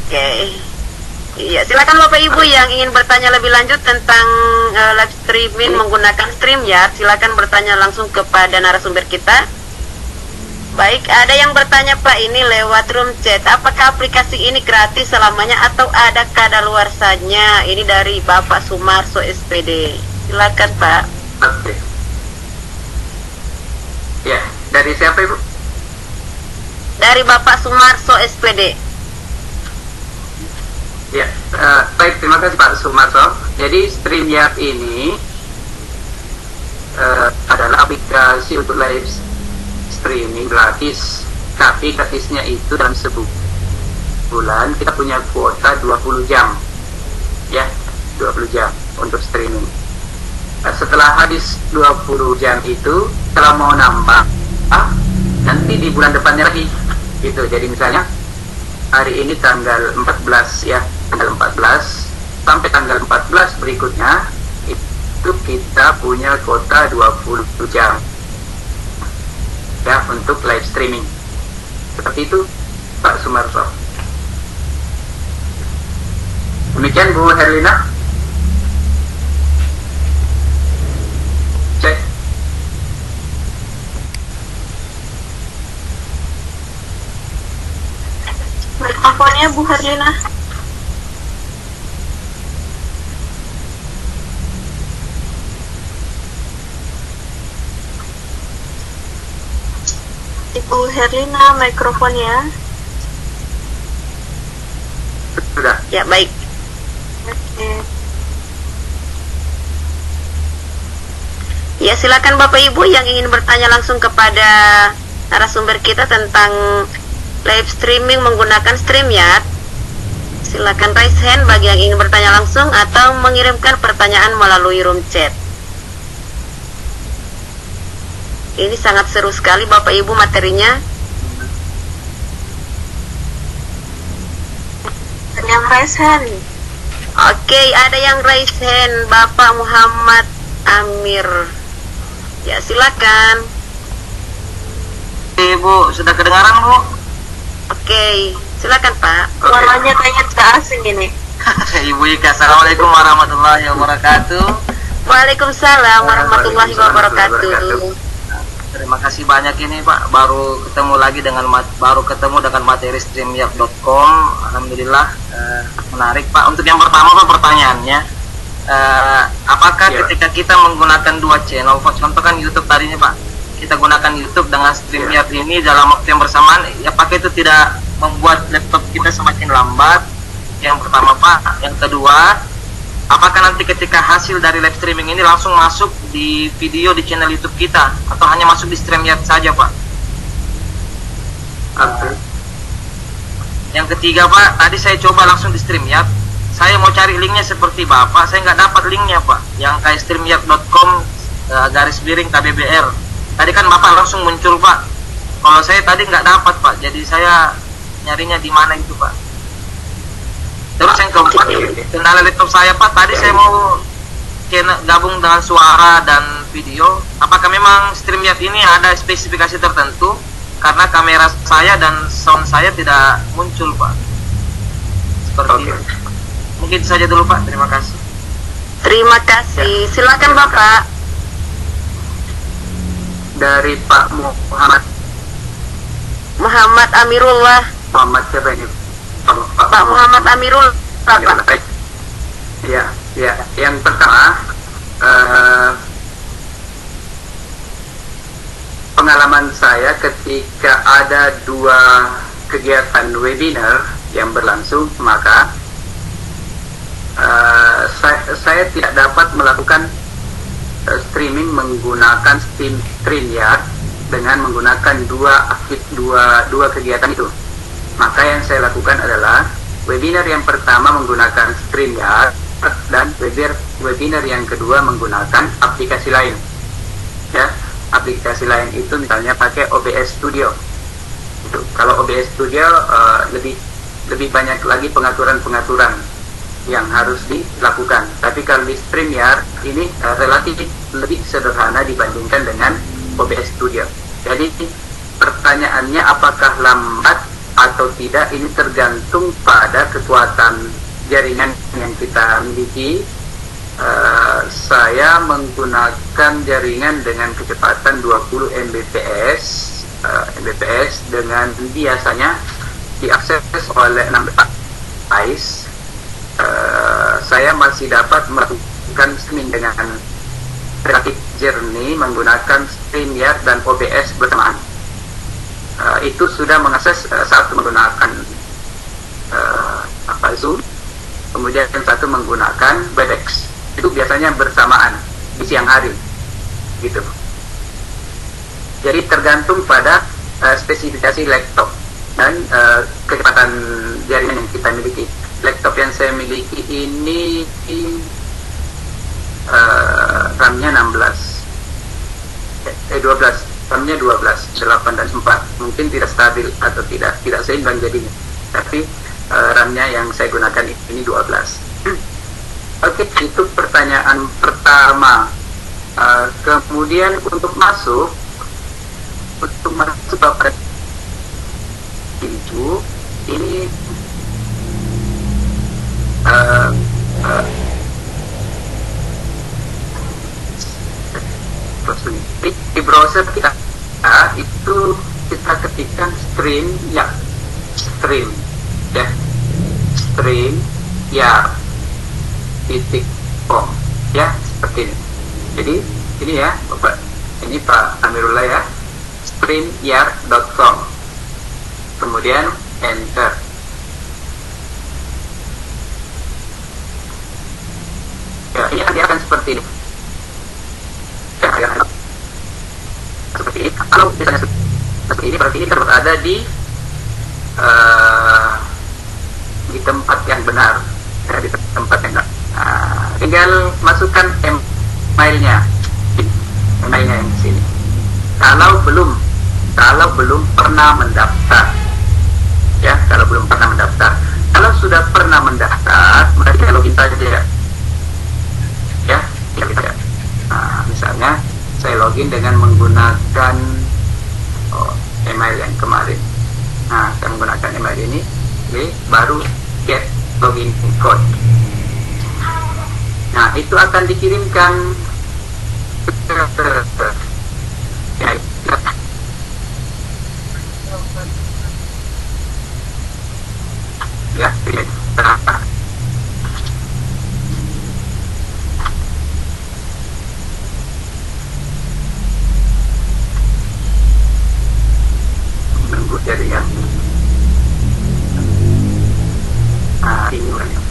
Oke. Iya, silakan Bapak Ibu yang ingin bertanya lebih lanjut tentang live streaming menggunakan StreamYard, silakan bertanya langsung kepada narasumber kita. Baik, ada yang bertanya Pak ini lewat room chat, apakah aplikasi ini gratis selamanya atau ada kadaluarsanya? Ini dari Bapak Sumarso SPD. Silakan Pak. Oke. Ya, dari siapa Ibu? Dari Bapak Sumarso SPD. Ya, baik, terima kasih Pak Sumarso. Jadi StreamYard ini adalah aplikasi untuk live streaming gratis, tapi gratisnya itu dalam sebulan kita punya kuota 20 jam ya, 20 jam untuk streaming. Setelah habis 20 jam itu, kalau mau nambah nanti di bulan depannya lagi gitu. Jadi misalnya hari ini tanggal 14 ya, tanggal 14 sampai tanggal 14 berikutnya itu kita punya kuota 20 jam ya untuk live streaming. Seperti itu Pak Sumarso. Demikian Bu Herlina. Cek. Mikrofonnya Bu Herlina. Ibu Herlina, mikrofonnya. Sudah. Ya, baik. Oke. Ya, silakan Bapak Ibu yang ingin bertanya langsung kepada narasumber kita tentang live streaming menggunakan StreamYard. Silakan raise hand bagi yang ingin bertanya langsung atau mengirimkan pertanyaan melalui room chat. Ini sangat seru sekali Bapak Ibu materinya. Yang raise hand. Oke, ada yang raise hand, Bapak Muhammad Amir. Ya, silakan. Ibu, sudah kedengaran Bu? Oke, silakan Pak. Suaranya kayaknya ke asing ini. Ibu Ika, Assalamualaikum warahmatullahi wabarakatuh. Waalaikumsalam warahmatullahi wabarakatuh. Terima kasih banyak ini Pak, baru ketemu dengan materi StreamYard.com. Alhamdulillah, menarik Pak. Untuk yang pertama Pak, pertanyaannya, apakah ketika kita menggunakan dua channel, contoh kan YouTube tadinya Pak, kita gunakan YouTube dengan StreamYard ini dalam waktu yang bersamaan, apakah itu tidak membuat laptop kita semakin lambat? Yang pertama Pak. Yang kedua, apakah nanti ketika hasil dari live streaming ini langsung masuk di video di channel YouTube kita atau hanya masuk di StreamYard saja Pak? Yang ketiga Pak, tadi saya coba langsung di StreamYard, saya mau cari linknya seperti Bapak, saya nggak dapat linknya Pak, yang kayak StreamYard.com /KBBR. Tadi kan Bapak langsung muncul Pak, kalau saya tadi nggak dapat Pak, jadi saya nyarinya di mana itu Pak. Terus yang keempat, kendala laptop saya Pak, tadi saya mau gabung dengan suara dan video. Apakah memang StreamYard ini ada spesifikasi tertentu? Karena kamera saya dan sound saya tidak muncul Pak. Seperti itu. Mungkin saja dulu Pak, terima kasih. Terima kasih, silakan Bapak. Dari Pak Muhammad Amirullah. Muhammad siapa ini? Pak Muhammad Amirul, Bapak. Ya, ya. Yang pertama, saya ketika ada 2 kegiatan webinar yang berlangsung, maka saya tidak dapat melakukan streaming menggunakan StreamYard dengan menggunakan dua kegiatan itu. Maka yang saya lakukan adalah webinar yang pertama menggunakan StreamYard dan webinar yang kedua menggunakan aplikasi lain. Ya, aplikasi lain itu misalnya pakai OBS Studio. Itu. Kalau OBS Studio lebih banyak lagi pengaturan yang harus dilakukan. Tapi kalau di StreamYard ini relatif lebih sederhana dibandingkan dengan OBS Studio. Jadi pertanyaannya apakah lambat atau tidak, ini tergantung pada kekuatan jaringan yang kita miliki. Saya menggunakan jaringan dengan kecepatan 20 Mbps dengan biasanya diakses oleh 6 device. Saya masih dapat melakukan streaming dengan relatif jernih menggunakan StreamYard dan OBS bersamaan. Itu sudah mengakses satu menggunakan Zoom, kemudian yang satu menggunakan Webex. Itu biasanya bersamaan di siang hari, gitu. Jadi tergantung pada spesifikasi laptop dan kecepatan jaringan yang kita miliki. Laptop yang saya miliki ini RAM-nya 12, RAM-nya 12, 8 dan 4. Mungkin tidak stabil atau tidak seimbang jadinya. Tapi RAM-nya yang saya gunakan ini 12. Oke, itu pertanyaan pertama. Kemudian untuk masuk Bapak Ibu, ini di browser kita itu kita ketikkan stream titik.com ya, seperti ini. Jadi ini ya Bapak, ini Pak Amirullah ya, streamyard.com, kemudian enter. Ya, ini akan seperti ini. Ya, seperti ini. Kalau misalnya seperti ini, berarti ini berada di tempat yang benar, ya, di tempat yang benar. Tinggal masukkan emailnya yang di sini. Kalau belum pernah mendaftar, ya, kalau belum pernah mendaftar. Kalau sudah pernah mendaftar, maka kita login saja. Ya, kita misalnya saya login dengan menggunakan email yang kemarin. Nah, saya menggunakan email ini, baru get login code. Nah, itu akan dikirimkan ya, menunggu jaringan. Ini banyak.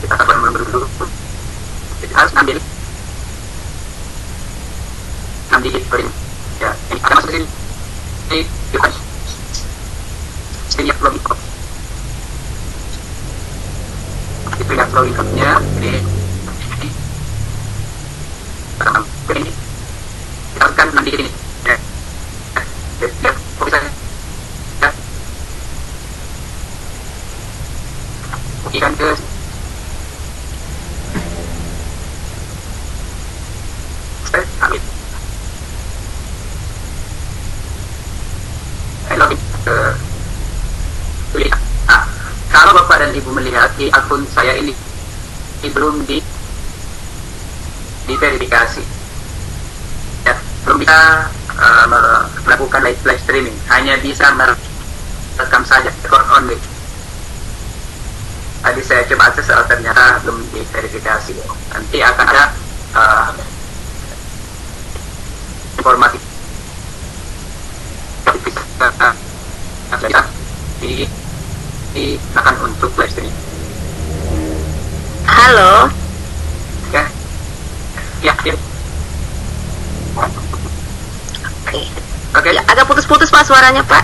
Kita sabar dulu. Kita harus ambil 6 digit per ini. Ya, ini akan masuk ke sini. Ini device. Ini login code. Itu lihat login code-nya. Ini kita masukkan 6 digit ini. Ya, lihat kok bisa. Ya, buktikan ke ambil. Login ke kalau Bapak dan Ibu melihat di akun saya ini belum diverifikasi. Ya, belum bisa melakukan live streaming, hanya bisa merekam saja, record only. Tadi saya coba akses, ternyata belum diverifikasi. Nanti akan ada informasi akan untuk live streaming. Halo. Ya, ya. Oke. Ya, agak putus-putus Pak suaranya Pak.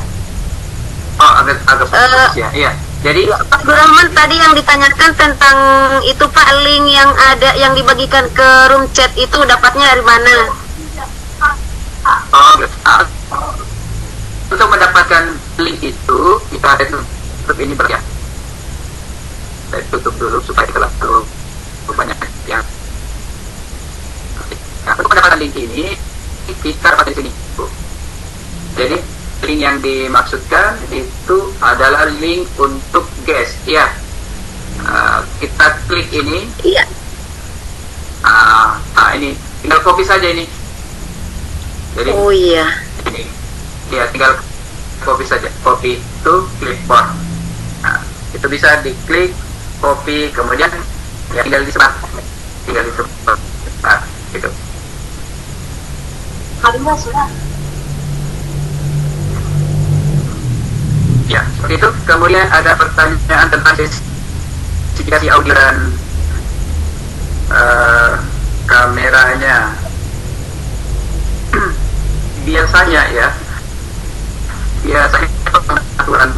Oh, agak putus ya. Iya. Jadi Pak Abdurrahman tadi yang ditanyakan tentang itu Pak, link yang ada yang dibagikan ke room chat itu dapatnya dari mana? Untuk mendapatkan link itu kita ada tutup ini ya. Saya tutup dulu supaya tidak terlalu banyak yang. Nah, untuk mendapatkan link ini kita dapat di sini. Jadi link yang dimaksudkan itu adalah link untuk guest ya. Kita klik ini. Iya. Ini tinggal copy saja ini. Jadi, oh iya. Ini, ya tinggal copy saja. Copy to clipboard. Nah, itu bisa diklik, copy, kemudian ya tinggal disebar. Nah, gitu. Sudah. Ya, seperti itu. Kemudian ada pertanyaan tentang spesifikasi audio dan kameranya. Biasanya aturan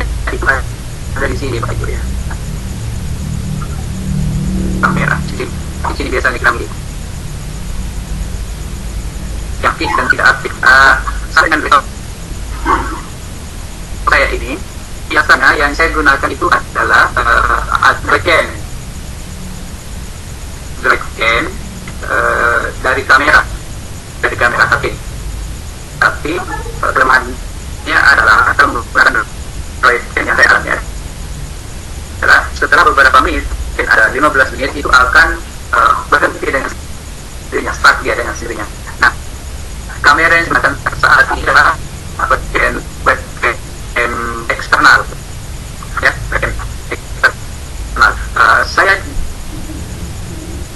ada di sini Pak Ibu ya. Kamera di sini biasanya kita milih yang aktif dan tidak aktif. Saya dengan saya ini biasanya yang saya gunakan itu adalah backend dari kamera HP. Tapi kelemahannya adalah menggunakan Android yang saya alami. Setelah beberapa menit, mungkin ada 15 menit itu akan berhenti dengan sendirinya, start dia dengan sendirinya. Nah, kamera yang digunakan saat ini adalah webcam eksternal, ya, webcam eksternal. Saya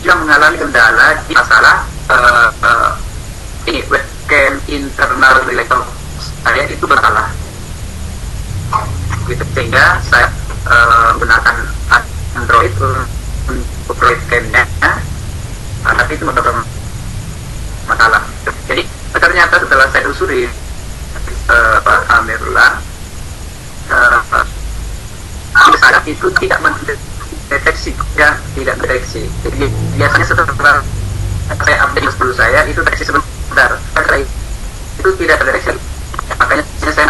juga mengalami kendala di masalah ini webcam internal di laptop saya itu bermasalah, gitu, sehingga saya menggunakan Android untuk webcamnya, tapi itu merupakan masalah. Jadi ternyata setelah saya usuri Pak Amirullah, saya itu tidak mendeteksi, tidak mendeteksi. Jadi biasanya setelah saya update dulu saya itu deteksi sebentar, setelah itu tidak terdeteksi. Makanya saya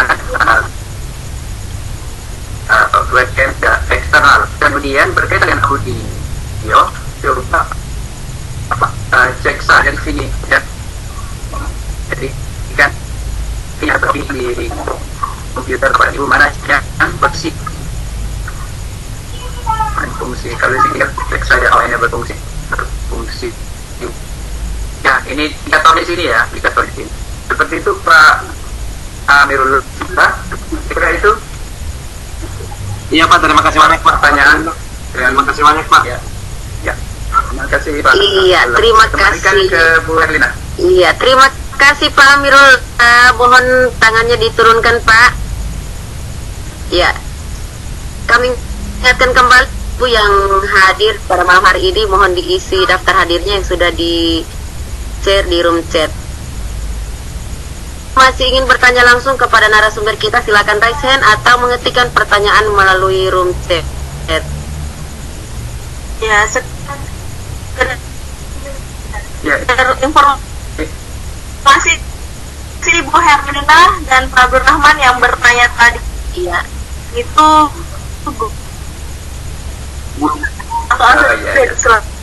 webcam eksternal. Kemudian berkaitan dengan audio, coba cek saja di sini ya. Jadi kan ini ada di komputer Pak Ibu, mana yang bersih fungsi. Kalau di sini kan cek saja ini berfungsi ya. Ini indikator di sini ya, indikator di sini seperti itu Pak Amirul. Kira itu. Iya Pak, terima kasih banyak Pak. Pertanyaan. Terima kasih banyak Pak. Ya. Terima kasih Pak. Iya, terima kasih. Ke Bu Herlina. Iya, terima kasih Pak Amirul. Mohon tangannya diturunkan Pak. Ya, kami ingatkan kembali Bu yang hadir pada malam hari ini, mohon diisi daftar hadirnya yang sudah di share di room chat. Masih ingin bertanya langsung kepada narasumber kita, silakan raise hand atau mengetikkan pertanyaan melalui room chat. Ya, informasi si Bu Herlina dan Pak Abdurrahman yang bertanya tadi. Iya, itu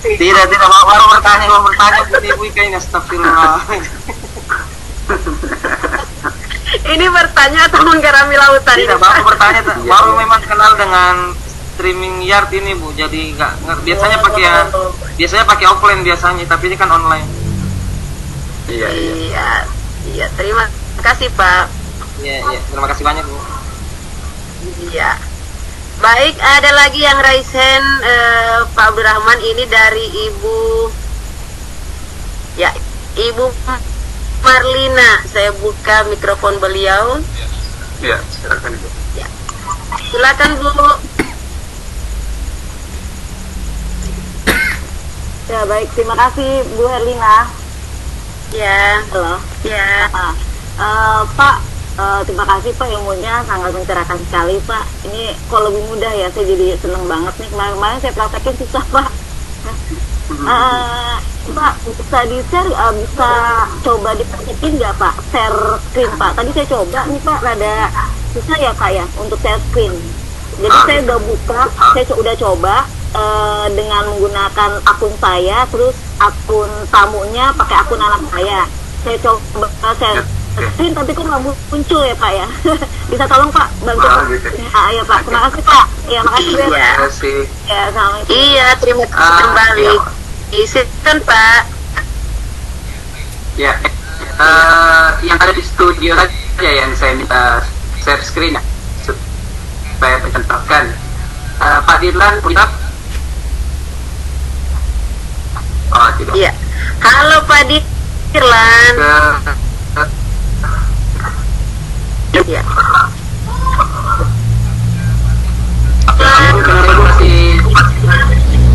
Tidak, baru bertanya Bu kayaknya astagfirullah. Ini bertanya atau menggarami lautan? Tidak, baru bertanya, baru memang kenal dengan streaming yard ini Bu, jadi nggak biasanya pakai offline biasanya, tapi ini kan online. Iya, terima kasih Pak. Iya, terima kasih banyak Bu. Iya. Baik, ada lagi yang raise hand, Pak Abdurrahman, ini dari Ibu Marlina. Saya buka mikrofon beliau. Ya, silakan Ibu. Ya. Silakan Bu. Ya baik, terima kasih Bu Herlina. Ya. Halo. Ya. Pak, terima kasih Pak, ilmunya sangat mencerahkan sekali Pak. Ini kok lebih mudah ya, saya jadi seneng banget nih. Kemarin saya praktekin susah Pak. Pak, bisa di-share, bisa coba dipraktekin nggak Pak? Share screen Pak. Tadi saya coba nih Pak, rada susah ya Pak ya untuk share screen. Jadi saya udah buka, saya udah coba dengan menggunakan akun saya, terus akun tamunya pakai akun anak saya. Saya coba share screen, tapi kok nggak muncul ya Pak ya? Bisa tolong Pak bantu Pak? Gitu. Ya Pak, terima kasih Pak. Ya makasih ya. Terima kasih. Ya, assalamualaikum. Iya, terima kasih kembali. Silakan Pak. Ya, yang ada di studio saja yang saya minta share screen ya, supaya mencontohkan. Pak Dirlan punya? Oh tidak. Iya. Halo Pak Dirlan. Iya.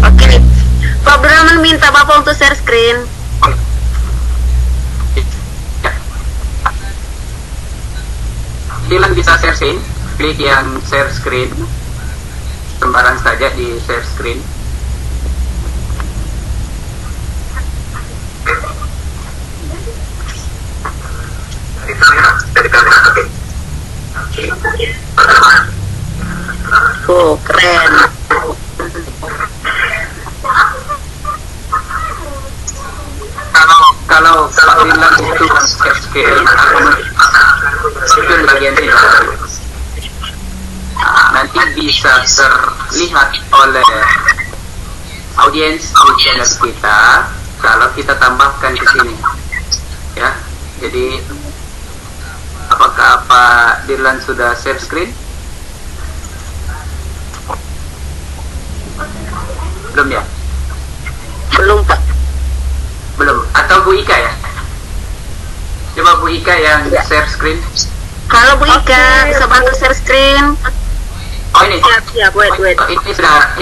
Oke. Pak Abdurrahman minta Bapak untuk share screen. Dirlan bisa share screen, klik yang share screen, sembarang saja di share screen. Oh, keren. Kalau Pak Dirlan itu share screen, itu bagian ini. Nanti bisa terlihat oleh audiens di channel kita kalau kita tambahkan ke sini, ya. Jadi apakah Pak Dirlan sudah share screen? Belum ya? Belum Pak. Belum. Atau Bu Ika ya? Coba Bu Ika yang share screen. Halo Bu Ika, bisa bantu share screen? Oh ini. Siap, wait. Oh, ini sudah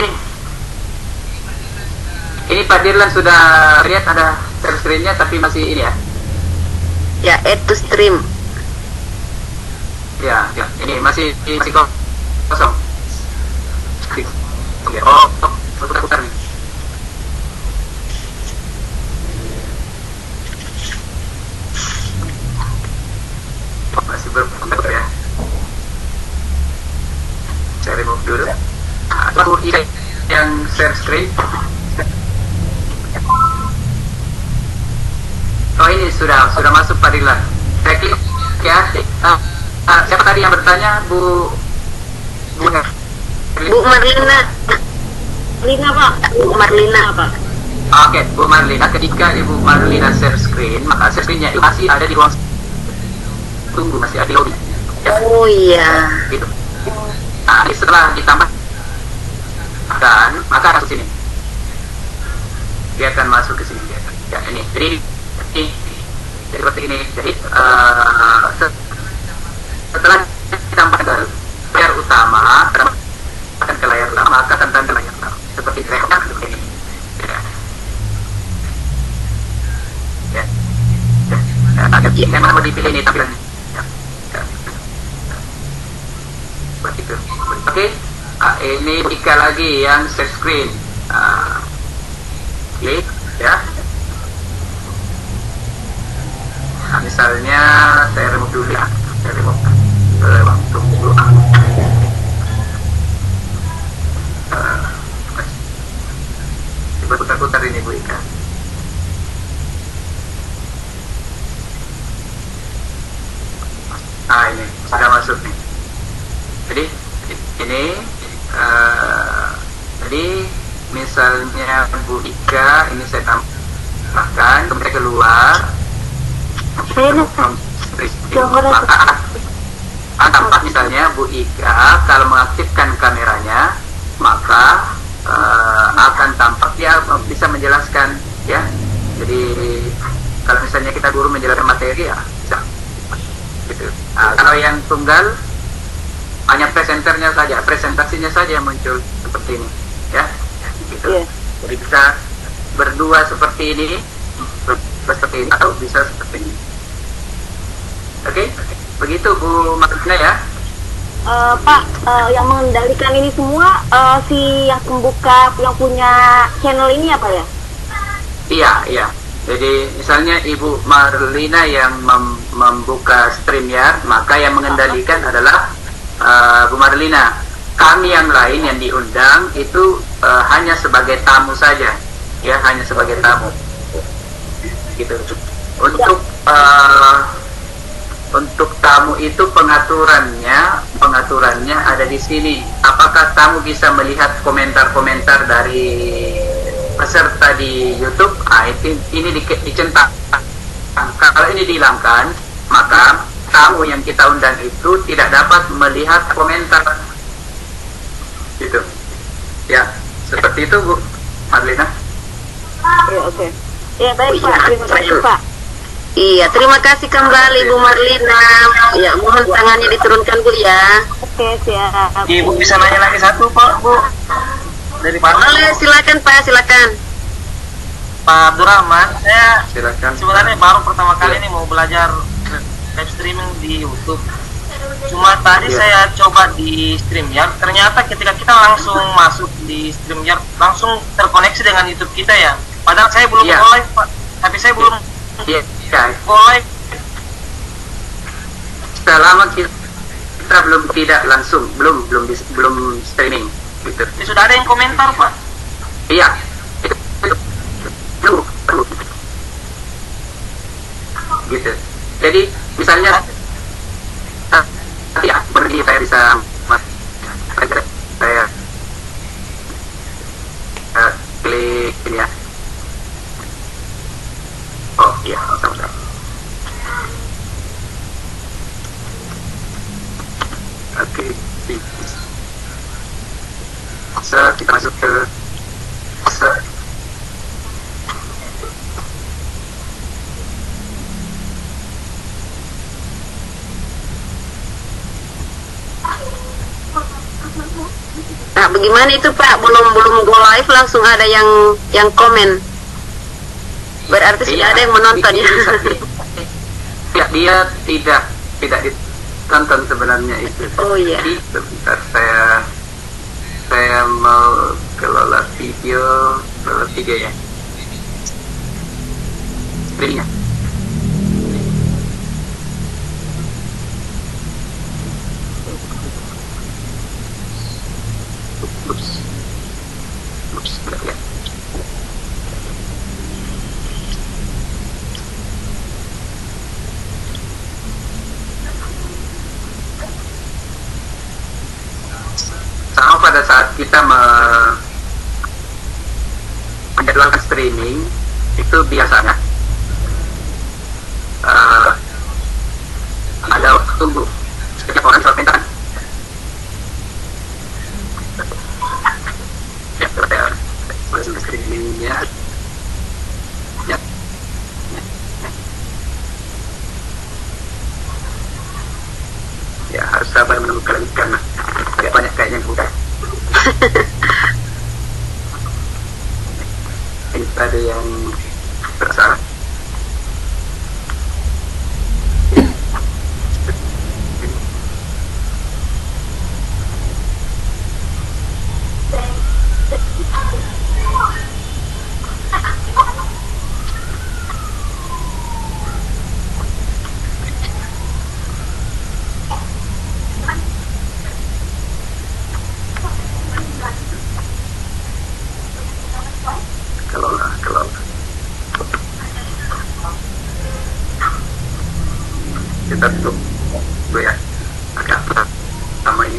ini Pak Dirlan sudah lihat ada share screen-nya, tapi masih ini ya. Ya, add to stream. Ya, ini masih kosong. Oh, putar nih. Masih berputar ya. Saya remove dulu. Lalu ini yang share screen. Oh ini sudah masuk Pak Dirlan. Saya klik ya. Siapa tadi yang bertanya? Bu Marlina. Lina Pak. Bu Marlina Pak. Oke, Bu Marlina, ketika Ibu Marlina share screen, maka share screen-nya itu masih ada di ruang tunggu, masih ada di lobby. Ya, Oh iya. gitu. Nah, ini setelah ditambah dan maka akan ke sini. Dia akan masuk ke sini. Ya, ini. Jadi seperti ini. Jadi setelah ditambah ke layar utama, akan ke layar utama, maka tentang ke layar utama. Seperti rekam seperti ini. Ya. Memang mau dipilih ini tampilannya. Seperti itu. Oke. Ini Ika lagi yang share screen. Klik ya. Nah, misalnya saya remove dulu ya. Saya remove. Tunggu. Putar-putar ini Bu Ika. Ini sudah masuk nih. Jadi ini misalnya Bu Ika, ini saya tambahkan, kemudian keluar, tampak misalnya Bu Ika kalau mengaktifkan kameranya, maka akan tampak dia bisa menjelaskan, ya. Jadi kalau misalnya kita guru menjelaskan materi, ya bisa. Gitu. Kalau yang tunggal hanya presenternya saja, presentasinya saja yang muncul seperti ini, ya. Gitu. Jadi bisa berdua seperti ini, atau bisa seperti ini. Oke, begitu Bu Martina, ya. Pak, yang mengendalikan ini semua si yang membuka, yang punya channel ini apa ya? Iya. Jadi misalnya Ibu Marlina yang membuka StreamYard, maka yang mengendalikan adalah Bu Marlina. Kami yang lain yang diundang itu hanya sebagai tamu saja, ya, hanya sebagai tamu. Gitu. Untuk tamu itu pengaturannya ada di sini. Apakah tamu bisa melihat komentar-komentar dari peserta di YouTube? Ini dicentang. Kalau ini dihilangkan, maka tamu yang kita undang itu tidak dapat melihat komentar. Gitu. Ya, seperti itu Bu Marlina. Oke. Ya, baik Pak, terima kasih Pak. Iya, terima kasih kembali Bu Marlina. Ya, mohon tangannya diturunkan Bu, ya. Oke, siap. Ibu bisa nanya lagi satu Pak, Bu? Dari Pak. Boleh, silakan Pak, silakan. Pak Abdurrahman, saya Silakan. sebenarnya baru pertama kali ini mau belajar live streaming di YouTube. Cuma tadi saya coba di StreamYard, ternyata ketika kita langsung masuk di StreamYard, langsung terkoneksi dengan YouTube kita, ya. Padahal saya belum go live, Pak. Tapi saya belum go live. Selama kita tidak langsung, belum streaming, gitu. Ya, sudah ada yang komentar, Pak. Iya. Gitu. Jadi misalnya nanti pergi saya bisa saya klik ini, ya. Oh iya, sama-sama. Oke, kita masuk ke Nah, bagaimana itu Pak? Belum go live langsung ada yang komen. Berarti sudah ada yang menonton, ya. Ya, dia tidak ditonton sebenarnya itu. Oh iya. Jadi sebentar saya mau kelola video ya. Streamingnya. Udah ya. Sama pada saat kita menjadwalkan streaming itu biasanya ada waktu tunggu setiap orang soal pintaran. Ya, saya streamingnya. Ya. Ya, harus sabar menunggu kalian karena agak banyak kayaknya yang udah. Ini ada yang bersalah. Kalau kita tutup dulu, ya, agak lama ini.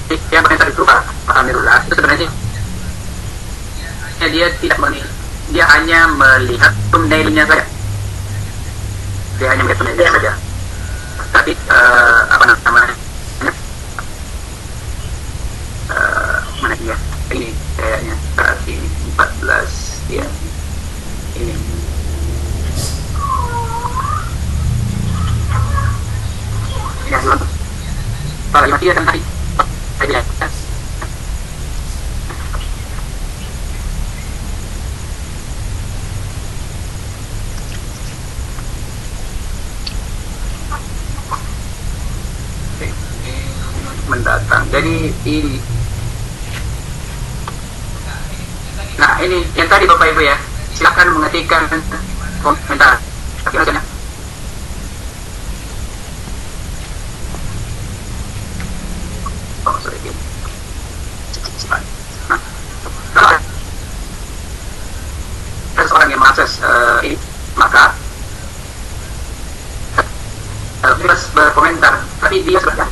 yang komentar itu Pak Amirullah itu sebenarnya dia tidak melihat, dia hanya melihat thumbnailnya saja, dia hanya melihat thumbnailnya saja, tapi apa namanya mana dia ini kayaknya saat ini 14 ya ini ya belum para lima kan tadi saya mendatang. Jadi ini, nah ini yang tadi Bapak Ibu ya, silakan mengetikkan komentar. Bagaimana? Oh sorry. Nah, kalau ada seorang yang mengakses ini, maka bebas berkomentar, tapi dia sudah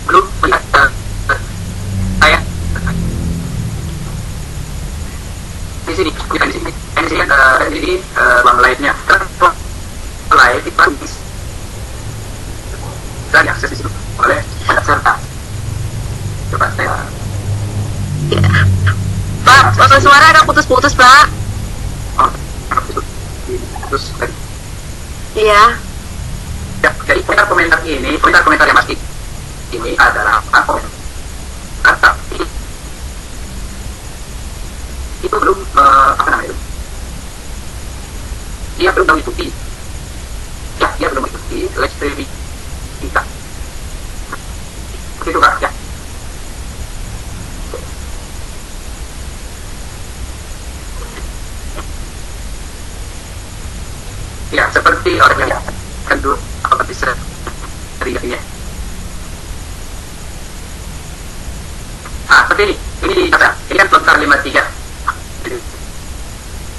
belum melihat saya di sini, bukan di sini, di sini ini ruang live-nya, live di Paris, saya diakses di situ oleh peserta. Coba saya. Pak, suara agak putus-putus Pak. Oh, terus tadi. Iya. Ya, jadi komentar ini, komentar yang masih ini adalah apa? Kata itu belum apa namanya itu? Dia belum mengikuti. Ya, dia belum mengikuti live streaming kita. Begitu Kak, ya. Ya, seperti orang yang kan dulu apa bisa teriaknya. Seperti ini apa? Ini kan Lontar 53.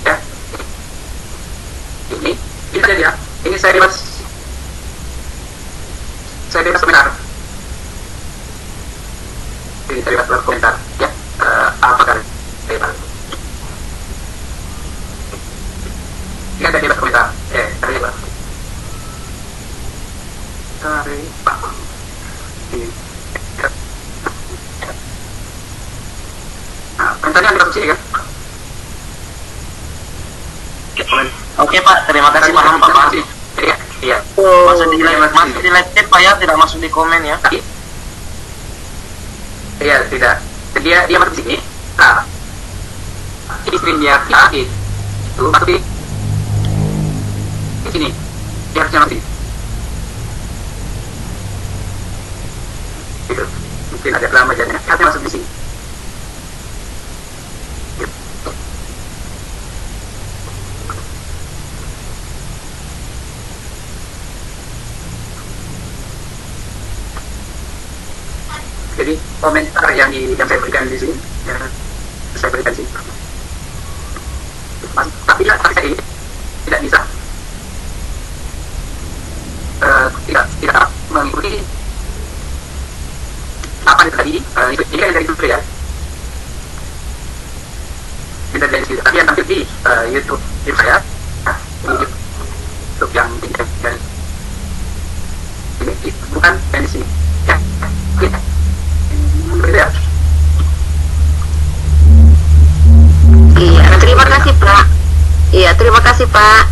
Ya. Ini saja ya. Ini saya bebas komentar. Ini saya bebas komentar. Ya. Apa kali? Bebas. Ini ada bebas komentar. Tadi bebas. Tadi Pak. Ini. Komentarnya ada sini kan? Oke Pak, terima kasih paham Pak. Iya, iya. Masuk di live chat Pak ya, tidak masuk di komen ya. Iya, tidak. Dia masuk di sini. Nah, ini streamnya itu masuk di sini. Dia harusnya masuk. Gitu. Mungkin ada lama jadinya. Harusnya masuk di sini. Jadi komentar yang saya berikan di sini, saya berikan di sini. Tapi saya ini tidak bisa, tidak mengikuti apa yang tadi. Ini kan dari YouTube ya, ini dari situ. Tapi yang tampil di YouTube saya, ini YouTube yang ini bukan yang di sini. Ya, gitu. Ya. Iya, terima kasih Pak. Iya, terima kasih Pak.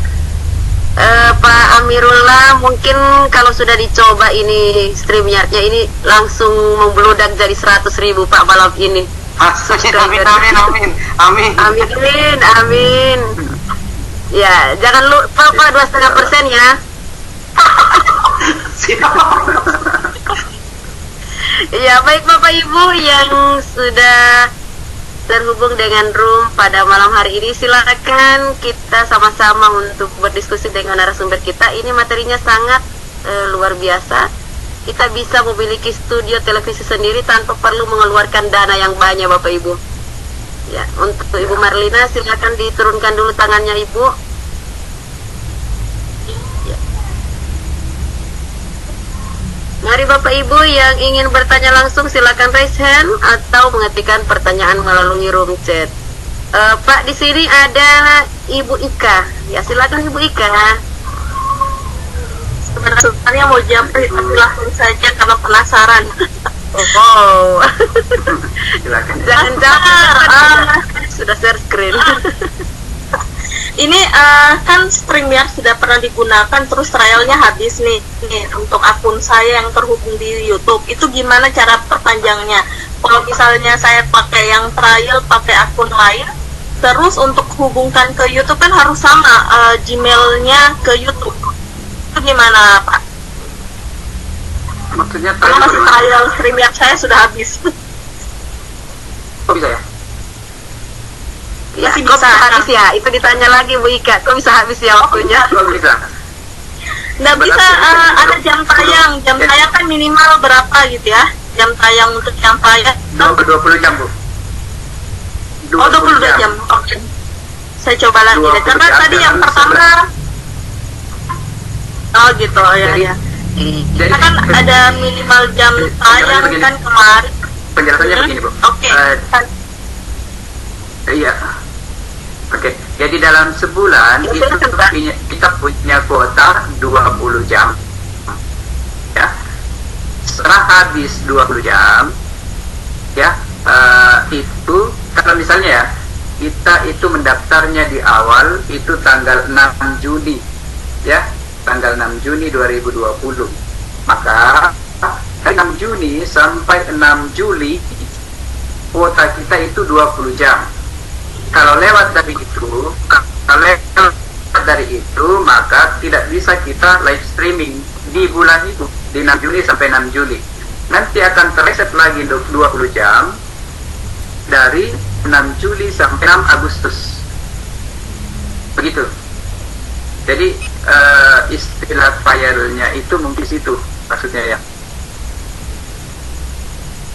Pak Amirullah, mungkin kalau sudah dicoba ini StreamYard-nya ini langsung membludak jadi 100.000 Pak malam ini. Amin. Ya, jangan lupa Pak 2,5% ya. Ya, baik Bapak Ibu yang sudah terhubung dengan Room pada malam hari ini, silakan kita sama-sama untuk berdiskusi dengan narasumber kita. Ini materinya sangat luar biasa. Kita bisa memiliki studio televisi sendiri tanpa perlu mengeluarkan dana yang banyak Bapak Ibu. Ya, untuk Ibu Marlina silakan diturunkan dulu tangannya Ibu. Ya. Mari dari Bapak Ibu yang ingin bertanya langsung silakan raise hand atau mengetikkan pertanyaan melalui room chat. Pak, di sini ada Ibu Ika. Ya, silakan Ibu Ika. Sebenarnya mau japri tapi langsung saja karena penasaran. Oh. Silakan. Jangan sudah share screen. Ini kan StreamYard sudah pernah digunakan, terus trialnya habis nih. Untuk akun saya yang terhubung di YouTube, itu gimana cara perpanjangnya? Kalau misalnya saya pakai yang trial pakai akun lain, terus untuk hubungkan ke YouTube kan harus sama Gmailnya ke YouTube. Itu gimana, Pak? Maksudnya Karena masih trial StreamYard saya sudah habis. kok bisa ya? Ya, Masih kok bisa. habis ya? Itu ditanya lagi Bu Ika. Kok bisa habis ya waktunya? Kok bisa? Nggak bisa ada jam tayang. Jam tayang kan minimal berapa gitu ya? Jam tayang untuk yang tayang. 20 jam, Bu. Oh, 22 jam. Oke. Saya coba lagi deh. 20 Karena jam tadi dan yang pertama. Oh gitu, oh ya Jadi- ya. Jadi Karena kan ada minimal jam tayang begini. kan kemarin. penjelasannya Hmm? begini, Bu. Oke. Iya. Oke. Jadi dalam sebulan Ya, itu silakan, Pak. kita punya kuota 20 jam. Ya. Setelah habis 20 jam, ya, itu kalau misalnya ya, kita itu mendaftarnya di awal itu tanggal 6 Juni. Ya, tanggal 6 Juni 2020. Maka dari 6 Juni sampai 6 Juli kuota kita itu 20 jam. Kalau lewat dari itu, maka tidak bisa kita live streaming di bulan itu, di 6 Juni sampai 6 Juli. Nanti akan terreset lagi untuk 20 jam dari 6 Juli sampai 6 Agustus. Begitu. Jadi istilah filenya itu mungkin situ maksudnya ya.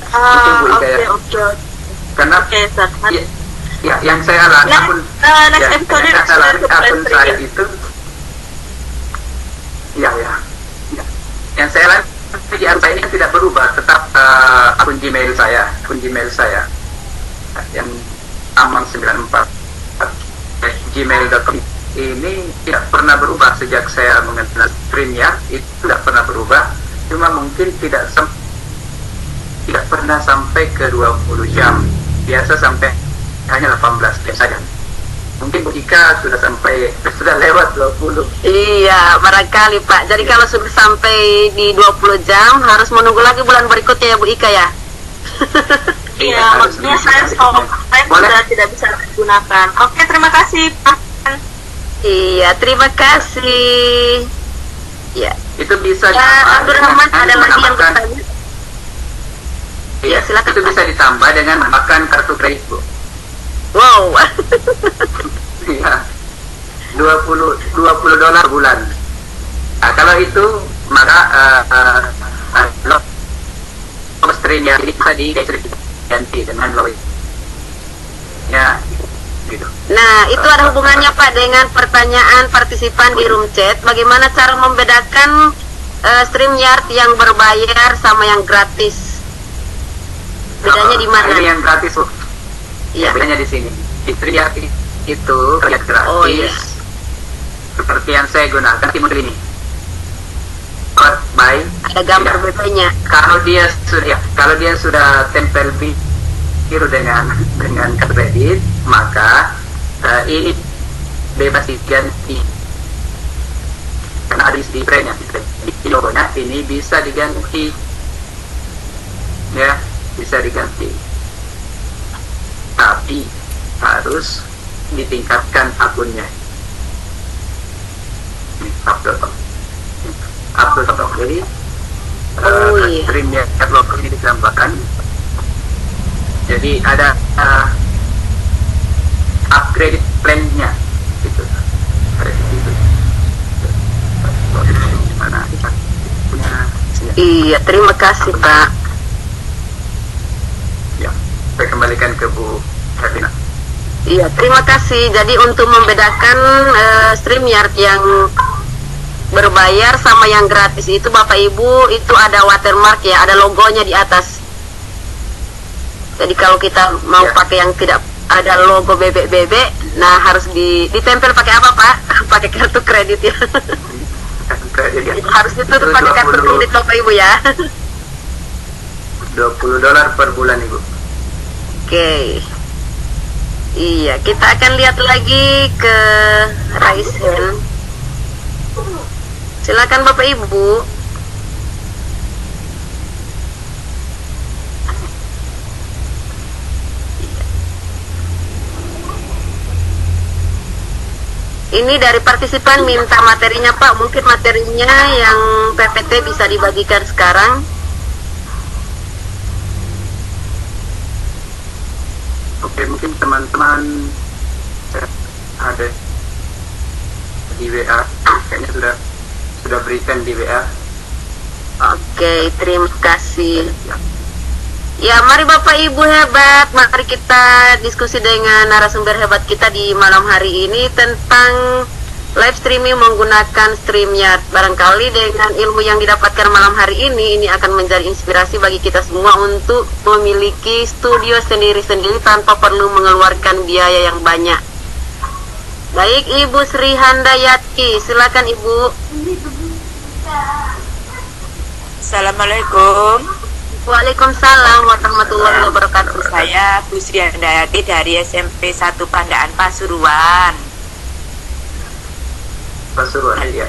Itu, Bu Ika, ya. Oke. Karena Oke, Sat. ya, yang saya alami akun Next episode yang saya alami sudah akun live saya streaming. itu ya. Yang saya alami di akun saya ini kan tidak berubah, tetap akun Gmail saya yang aman 94 gmail.com ini tidak pernah berubah sejak saya mengenal StreamYard, itu tidak pernah berubah, cuma mungkin tidak pernah sampai ke 20 jam, biasa sampai hanya 18 jam saja. Mungkin Bu Ika sudah lewat 20. Iya, barangkali Pak. Jadi kalau sudah sampai di 20 jam harus menunggu lagi bulan berikutnya ya Bu Ika ya. Iya, harus maksudnya bisa. saya stop. Saya Boleh? sudah tidak bisa digunakan. Oke, terima kasih, Pak. Iya, terima kasih. Ya. Itu bisa Ya, Abdurrahman ada lagi yang menambahkan. bertanya. Iya, silakan, itu Pak. bisa ditambah dengan menambahkan kartu kredit, Bu. Wow. Iya. 20 dolar bulan. Nah, kalau itu maka StreamYard ini bisa diganti dengan Lois. Ya, gitu. Nah, itu ada hubungannya Pak dengan pertanyaan partisipan di room chat. Bagaimana cara membedakan StreamYard yang berbayar sama yang gratis? Bedanya di mana? Ini yang gratis, Bu. Iya. Bedanya di sini. StreamYard itu yang gratis. Oh, iya. Seperti yang saya gunakan di model ini. By Ada gambar BB-nya. kalau dia sudah tempel biru dengan kredit, maka ini bebas diganti karena ada di brandnya, di logonya, ini bisa diganti, ya, bisa diganti, tapi harus ditingkatkan akunnya. Ini upload. Jadi Oh, iya. StreamYard logo ini ditambahkan. Jadi ada upgrade plan-nya gitu. Ada di situ. Mana kita punya Iya, terima kasih Pak. ya. Saya kembalikan ke Bu Herlina. Iya, terima kasih. Jadi untuk membedakan StreamYard yang berbayar sama yang gratis itu Bapak Ibu itu ada watermark ya, ada logonya di atas. Jadi kalau kita mau pakai yang tidak ada logo bebek-bebek, nah harus ditempel pakai apa Pak? Pakai kartu kredit ya. Harus ditutup pakai kartu kredit Bapak Ibu ya. $20 per bulan Ibu. Oke. Iya, kita akan lihat lagi ke raise hand. Silakan Bapak Ibu. Ini dari partisipan minta materinya Pak. Mungkin materinya yang PPT bisa dibagikan sekarang. Oke, mungkin teman-teman ada di WA, kayaknya sudah berikan di WA. Oke, terima kasih. Ya, mari Bapak Ibu hebat, mari kita diskusi dengan narasumber hebat kita di malam hari ini tentang live streaming menggunakan StreamYard. Barangkali dengan ilmu yang didapatkan malam hari ini akan menjadi inspirasi bagi kita semua untuk memiliki studio sendiri-sendiri tanpa perlu mengeluarkan biaya yang banyak. Baik, Ibu Sri Handayati, silakan Ibu. Assalamualaikum. Waalaikumsalam warahmatullahi wabarakatuh. Saya Bu Sri Handayati dari SMP 1 Pandaan Pasuruan. Pasuruan ya.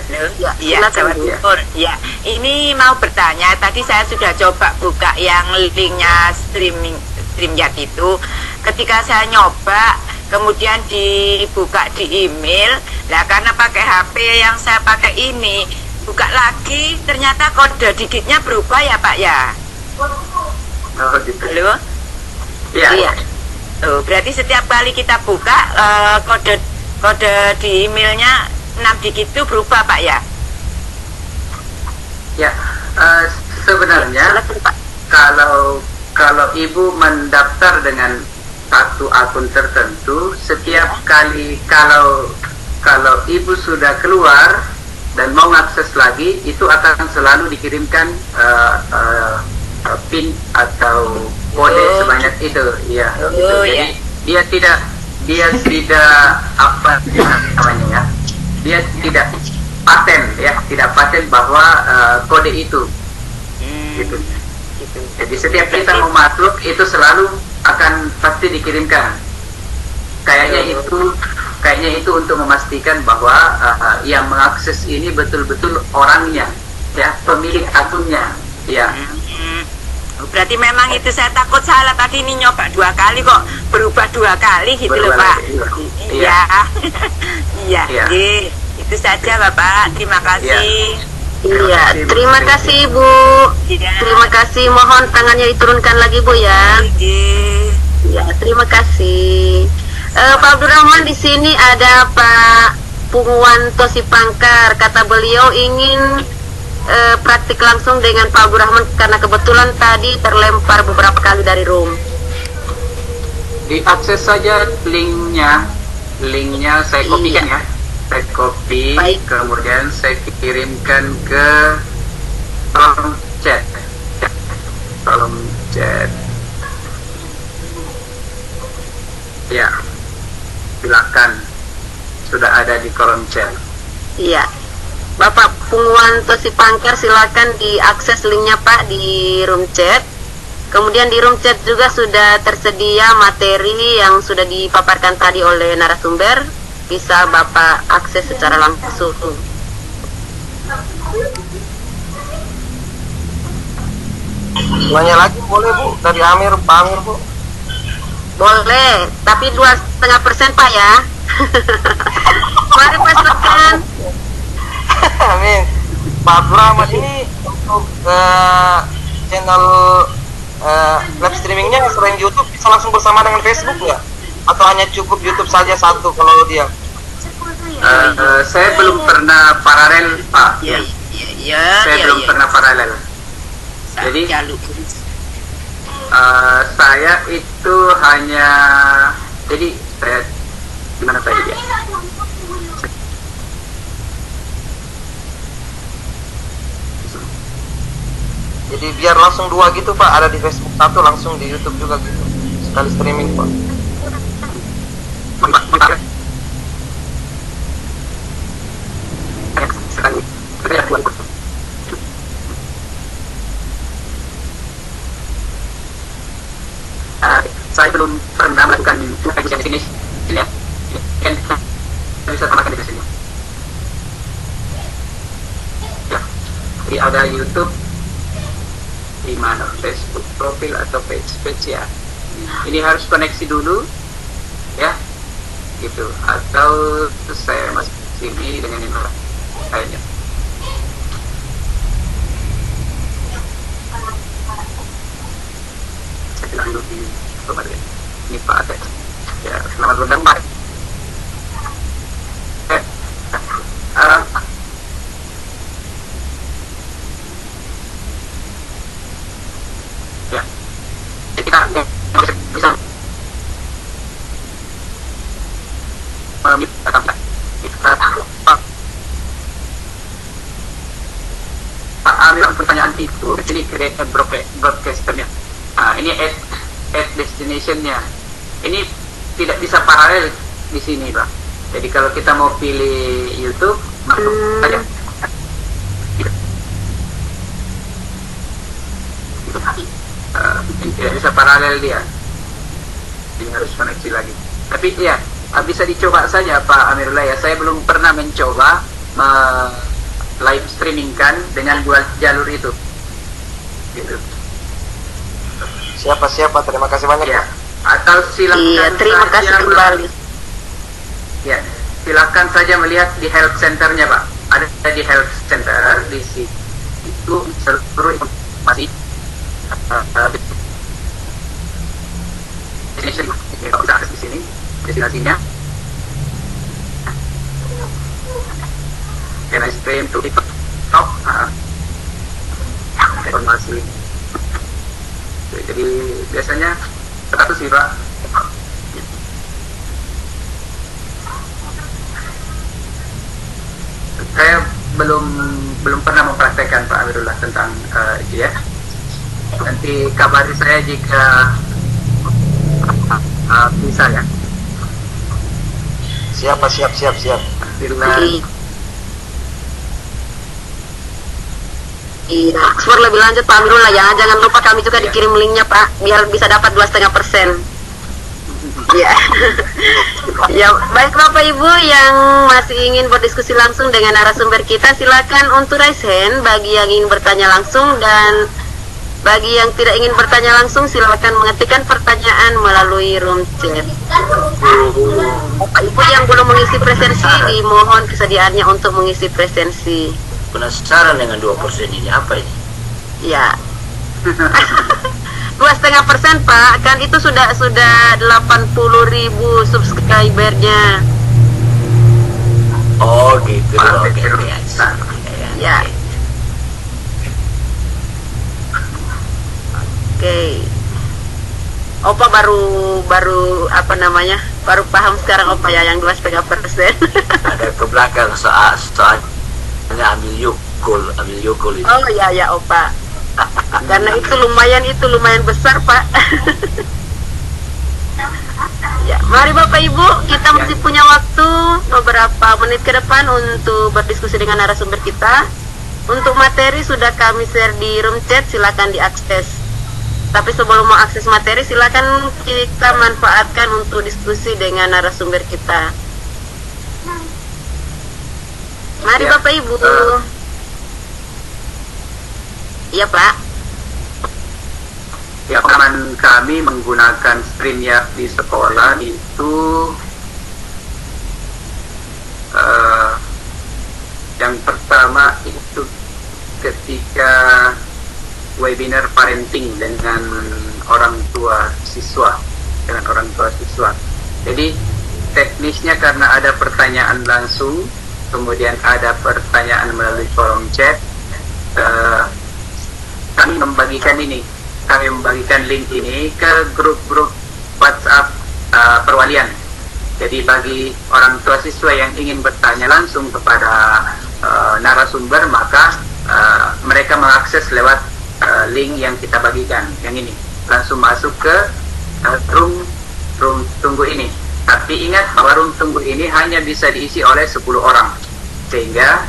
Iya, Jawa Timur. Ya, ini mau bertanya. Tadi saya sudah coba buka yang linknya StreamYard itu. Ketika saya nyoba, kemudian dibuka di email. Nah, karena pakai HP yang saya pakai ini, buka lagi, ternyata kode digitnya berubah ya Pak ya. Oh, gitu. Halo? Iya. Oh, berarti setiap kali kita buka kode di emailnya 6 digit itu berubah Pak ya? Ya, sebenarnya kalau Ibu mendaftar dengan satu akun tertentu, setiap kali kalau Ibu sudah keluar dan mau ngakses lagi, itu akan selalu dikirimkan PIN atau kode sebanyak itu, ya. Oh, Jadi ya. dia tidak apa namanya ya, dia tidak paten bahwa kode itu, gitu. Jadi setiap kita mau masuk itu selalu akan pasti dikirimkan. Kayaknya itu untuk memastikan bahwa yang mengakses ini betul-betul orangnya, ya, pemilik akunnya, ya. Berarti memang itu saya takut salah, tadi ini nyoba 2 kali kok berubah 2 kali gitu loh Pak. Iya. Iya. Itu saja Bapak, terima kasih. Iya, terima kasih Ibu. Terima kasih, mohon tangannya diturunkan lagi Bu ya. Ya, terima kasih. Pak Abdurrahman, di sini ada Pak Pungwanto Sipangkar. Kata beliau ingin praktik langsung dengan Pak Abdurrahman karena kebetulan tadi terlempar beberapa kali dari room. Diakses saja linknya saya kopikan ya. Saya copy, Baik. kemudian saya kirimkan ke kolom chat. Ya, silakan, sudah ada di kolom chat. Iya, Bapak Pungwanto Sipangkar, silakan diakses linknya Pak di room chat. Kemudian di room chat juga sudah tersedia materi yang sudah dipaparkan tadi oleh narasumber. Bisa Bapak akses secara langsung. Nanya lagi boleh Bu, dari Pak Amir Bu. Boleh, tapi 2,5% Pak ya. Mari Pak, silakan. Amin. Pak Abdurrahman, ini untuk channel live streamingnya selain YouTube bisa langsung bersama dengan Facebook nggak? Atau hanya cukup YouTube saja satu kalau dia? Saya belum pernah paralel Pak. Ya. Saya belum pernah paralel. Jadi saya itu hanya, jadi saya gimana tadi ya? Jadi biar langsung 2 gitu Pak, ada di Facebook 1 langsung di YouTube juga gitu. Sekali streaming Pak. Saya belum pernah melakukan kajian di sini ya. Kan bisa tambahkan di sini. Ya. Jadi ada YouTube, di mana Facebook profil atau page ya. Ini harus koneksi dulu ya, gitu. Atau saya masuk sini dengan yang lainnya. Saya bilang dulu di kemarin. Ini Pak Ate. Ya, selamat undang Pak. Ya, kita bisa meminta Pak Amir, pertanyaan itu ini create broadcasternya. Nah, ini add destinationnya. Ini tidak bisa paralel di sini Pak. Jadi kalau kita mau pilih YouTube, masuk saja. Tidak bisa paralel dia. Ini harus koneksi lagi. Tapi ya, bisa dicoba saja Pak Amirullah ya. Saya belum pernah mencoba live streamingkan dengan buat jalur itu. Gitu. Siapa terima kasih banyak Ya. Pak. Atau silakan Iya, terima kasih saja kembali. Ya, silakan saja melihat di health centernya Pak. Ada di health center di situ itu seluruh informasi kalau bisa akses di sini destinasinya. Can I stream to TikTok? Informasi. Jadi biasanya satu sih Pak. Saya belum pernah mempraktekkan Pak Amirullah tentang itu ya. Nanti kabari saya jika bisa ya. Siap. Alhamdulillah. Iya, ekspor lebih lanjut Pak Amirullah ya. Jangan lupa kami juga dikirim linknya Pak, biar bisa dapat 2,5%. Ya. Ya, baik Bapak Ibu yang masih ingin berdiskusi langsung dengan narasumber kita, silakan untuk raise hand bagi yang ingin bertanya langsung, dan bagi yang tidak ingin bertanya langsung silakan mengetikkan pertanyaan melalui room chat. Bapak Ibu yang belum mengisi presensi, dimohon kesediaannya untuk mengisi presensi. Penasaran dengan 2% ini apa ini? Ya. 2,5% Pak, kan itu sudah 80.000 subscribernya. Oh gitu. Oke. Ya. Oke. Opa baru apa namanya? Baru paham sekarang Opa ya yang 2,5%. Ada ke belakang soalnya ambil yukul itu. Oh ya Opa. Karena itu lumayan besar Pak. Ya, mari Bapak Ibu, kita masih punya waktu beberapa menit ke depan untuk berdiskusi dengan narasumber kita. Untuk materi sudah kami share di room chat, silakan diakses. Tapi sebelum mau akses materi, silakan kita manfaatkan untuk diskusi dengan narasumber kita. Mari Ya, Bapak Ibu. Iya Pak. Ya, pengalaman kami menggunakan StreamYard di sekolah itu yang pertama itu ketika webinar parenting dengan orang tua siswa. Jadi teknisnya karena ada pertanyaan langsung, kemudian ada pertanyaan melalui kolom chat. Kami membagikan link ini ke grup-grup WhatsApp perwalian. Jadi bagi orang tua siswa yang ingin bertanya langsung kepada narasumber, maka mereka mengakses lewat link yang kita bagikan, yang ini langsung masuk ke room tunggu ini. Tapi ingat bahwa room tunggu ini hanya bisa diisi oleh 10 orang, sehingga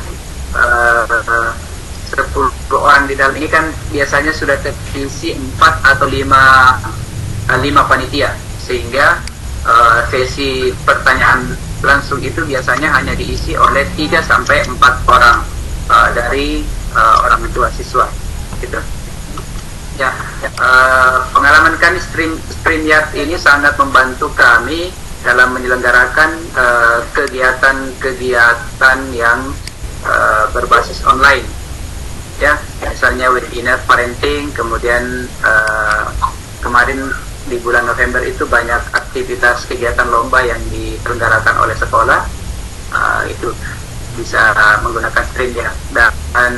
10 orang di dalam ini kan biasanya sudah terisi 4 atau 5 panitia, sehingga sesi pertanyaan langsung itu biasanya hanya diisi oleh 3 sampai 4 orang dari orang tua siswa gitu. Ya, pengalaman kami StreamYard ini sangat membantu kami dalam menyelenggarakan kegiatan-kegiatan yang berbasis online. Ya, misalnya webinar parenting, kemudian kemarin di bulan November itu banyak aktivitas kegiatan lomba yang diselenggarakan oleh sekolah, itu bisa menggunakan StreamYard. Dan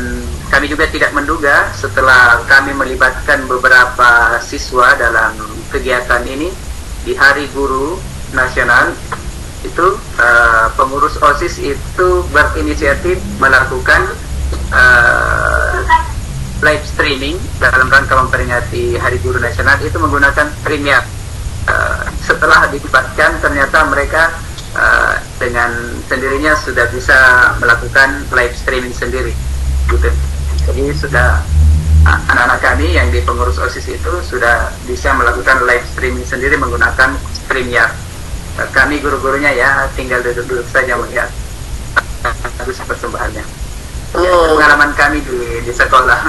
kami juga tidak menduga setelah kami melibatkan beberapa siswa dalam kegiatan ini di Hari Guru Nasional itu, pengurus OSIS itu berinisiatif melakukan live streaming dalam rangka memperingati Hari Guru Nasional itu menggunakan StreamYard. Setelah dilibatkan ternyata mereka dengan sendirinya sudah bisa melakukan live streaming sendiri gitu. Jadi sudah anak-anak kami yang di pengurus OSIS itu sudah bisa melakukan live streaming sendiri menggunakan StreamYard. Kami guru-gurunya ya tinggal duduk-duduk saja melihat bagus persembahannya. Ya, pengalaman kami di sekolah.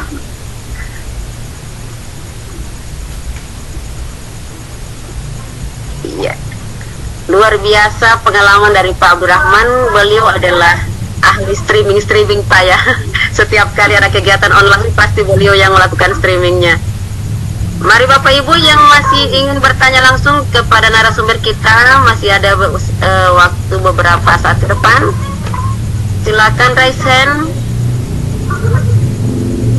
Iya. Luar biasa pengalaman dari Pak Abdurrahman. Beliau adalah ahli streaming Pak ya. Setiap kali ada kegiatan online pasti beliau yang melakukan streamingnya. Mari Bapak Ibu yang masih ingin bertanya langsung kepada narasumber kita, masih ada waktu beberapa saat ke depan. Silakan raise hand.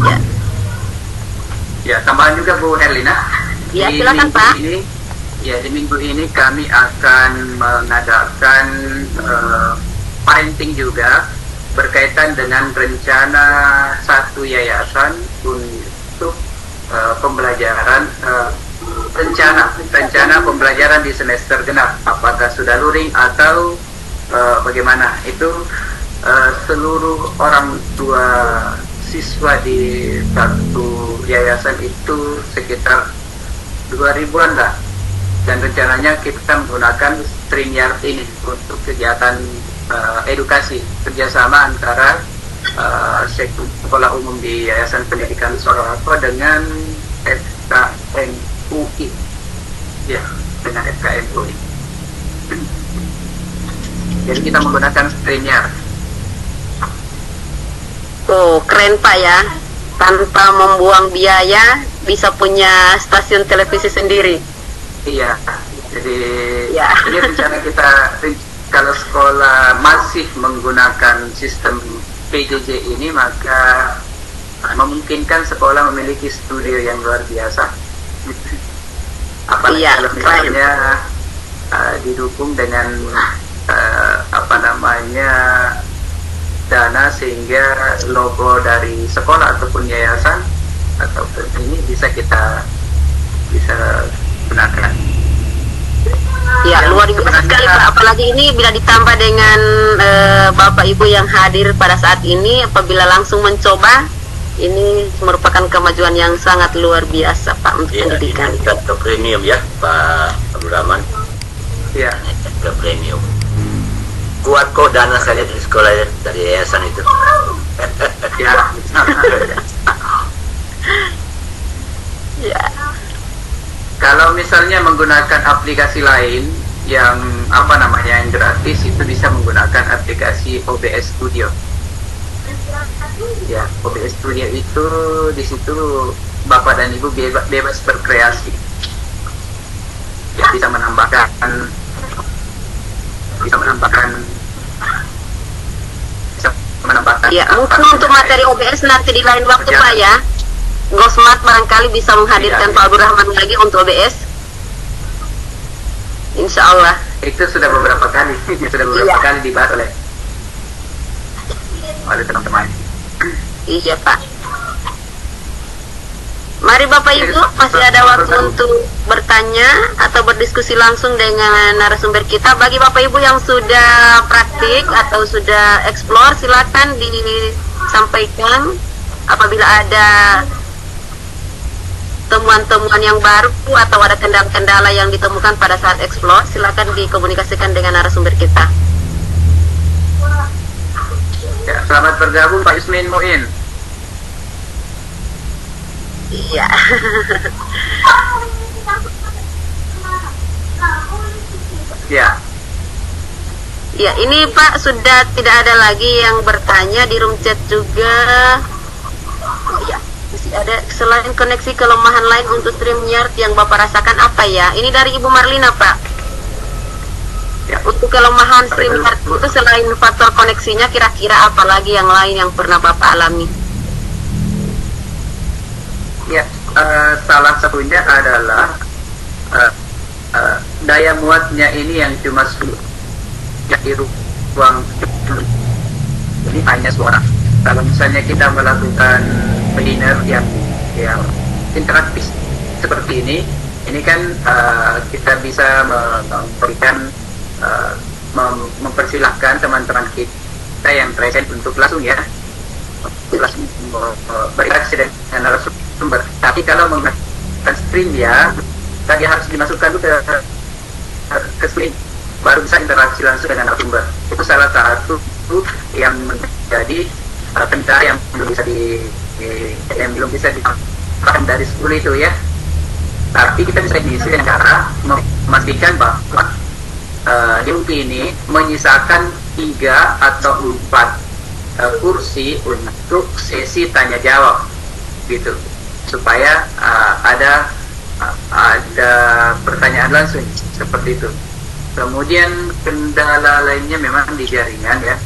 Ya. Ya, tambahan juga Bu Herlina. Ya, silakan Pak. Di minggu ini kami akan mengadakan parenting juga berkaitan dengan rencana satu yayasan untuk pembelajaran rencana pembelajaran di semester genap, apakah sudah luring atau bagaimana. Itu seluruh orang tua siswa di satu yayasan itu sekitar 2.000-an lah, dan rencananya kita menggunakan StreamYard ini untuk kegiatan edukasi kerjasama antara sekolah umum di Yayasan Pendidikan Sorowako dengan FKM UI, ya, dengan FKM UI. Jadi kita menggunakan StreamYard. Oh, keren Pak ya. Tanpa membuang biaya bisa punya stasiun televisi sendiri. Iya. Jadi Ya. Jadi rencana kita kalau sekolah masih menggunakan sistem PJJ ini, maka memungkinkan sekolah memiliki studio yang luar biasa. Apalagi Iya, kalau misalnya didukung dengan dana, sehingga logo dari sekolah ataupun yayasan ataupun ini bisa gunakan. Ya, luar biasa sekali Pak. Apalagi ini bila ditambah dengan Bapak Ibu yang hadir pada saat ini, apabila langsung mencoba, ini merupakan kemajuan yang sangat luar biasa Pak untuk pendidikan. Ini ke premium ya Pak Abdurrahman. Iya. Ke premium. Kuat kok dana saya lihat di sekolah ya, dari yayasan itu. Ya. Ya. Kalau misalnya menggunakan aplikasi lain yang yang gratis, itu bisa menggunakan aplikasi OBS Studio. Ya, OBS Studio itu di situ Bapak dan Ibu bebas berkreasi. Ya, bisa menambahkan Ya, mungkin untuk materi OBS nanti di lain waktu Pak ya. Gosmart barangkali bisa menghadirkan Pak Abdurrahman lagi untuk OBS. Insya Allah. Itu sudah beberapa kali kali dibahas oleh teman-teman. Iya Pak. Mari Bapak Ibu, masih ada waktu untuk bertanya atau berdiskusi langsung dengan narasumber kita. Bagi Bapak Ibu yang sudah praktik atau sudah explore, silakan disampaikan. Apabila ada temuan-temuan yang baru atau ada kendala-kendala yang ditemukan pada saat explore, silakan dikomunikasikan dengan narasumber kita. Ya, selamat bergabung Pak Yusmin Muin. Iya. Ya. Ya, ini Pak sudah tidak ada lagi yang bertanya di room chat juga. Oh ya, masih ada. Selain koneksi, kelemahan lain untuk StreamYard yang Bapak rasakan apa ya? Ini dari Ibu Marlina, Pak. Ya. Untuk kelemahan StreamYard itu selain faktor koneksinya, kira-kira apa lagi yang lain yang pernah Bapak alami? Ya, salah satunya adalah daya muatnya ini yang cuma di ruang ini hanya suara. Kalau misalnya kita melakukan webinar yang interaktif seperti ini kan kita bisa memberikan mempersilahkan teman-teman kita yang present untuk langsung berinteraksi dengan narasumber. Tapi kalau menggunakan stream tadi harus dimasukkan dulu ke stream, baru bisa interaksi langsung dengan narasumber. Itu salah satu yang menjadi kendala yang belum bisa dipaham dari school itu ya. Tapi kita bisa diisi dengan cara memastikan bahwa Young ini menyisakan 3 atau 4 kursi untuk sesi tanya jawab gitu, supaya ada pertanyaan langsung seperti itu. Kemudian kendala lainnya memang di jaringan ya,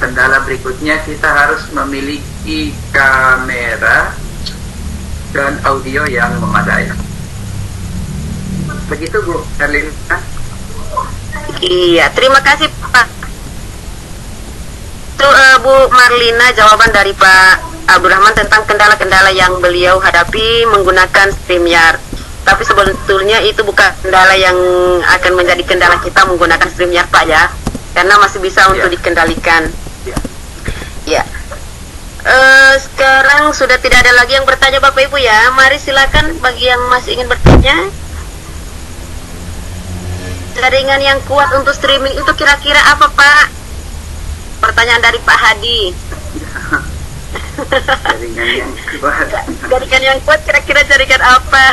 kendala berikutnya kita harus memiliki kamera dan audio yang memadai. Begitu Bu Erlina. Iya, terima kasih Pak. Itu Bu Marlina, jawaban dari Pak Abdurrahman tentang kendala-kendala yang beliau hadapi menggunakan StreamYard. Tapi sebetulnya itu bukan kendala yang akan menjadi kendala kita menggunakan StreamYard Pak ya, karena masih bisa untuk dikendalikan. Ya. Sekarang sudah tidak ada lagi yang bertanya Bapak Ibu ya. Mari silakan bagi yang masih ingin bertanya. Jaringan yang kuat untuk streaming itu kira-kira apa Pak? Pertanyaan dari Pak Hadi. Jaringan yang kuat kira-kira jaringan apa?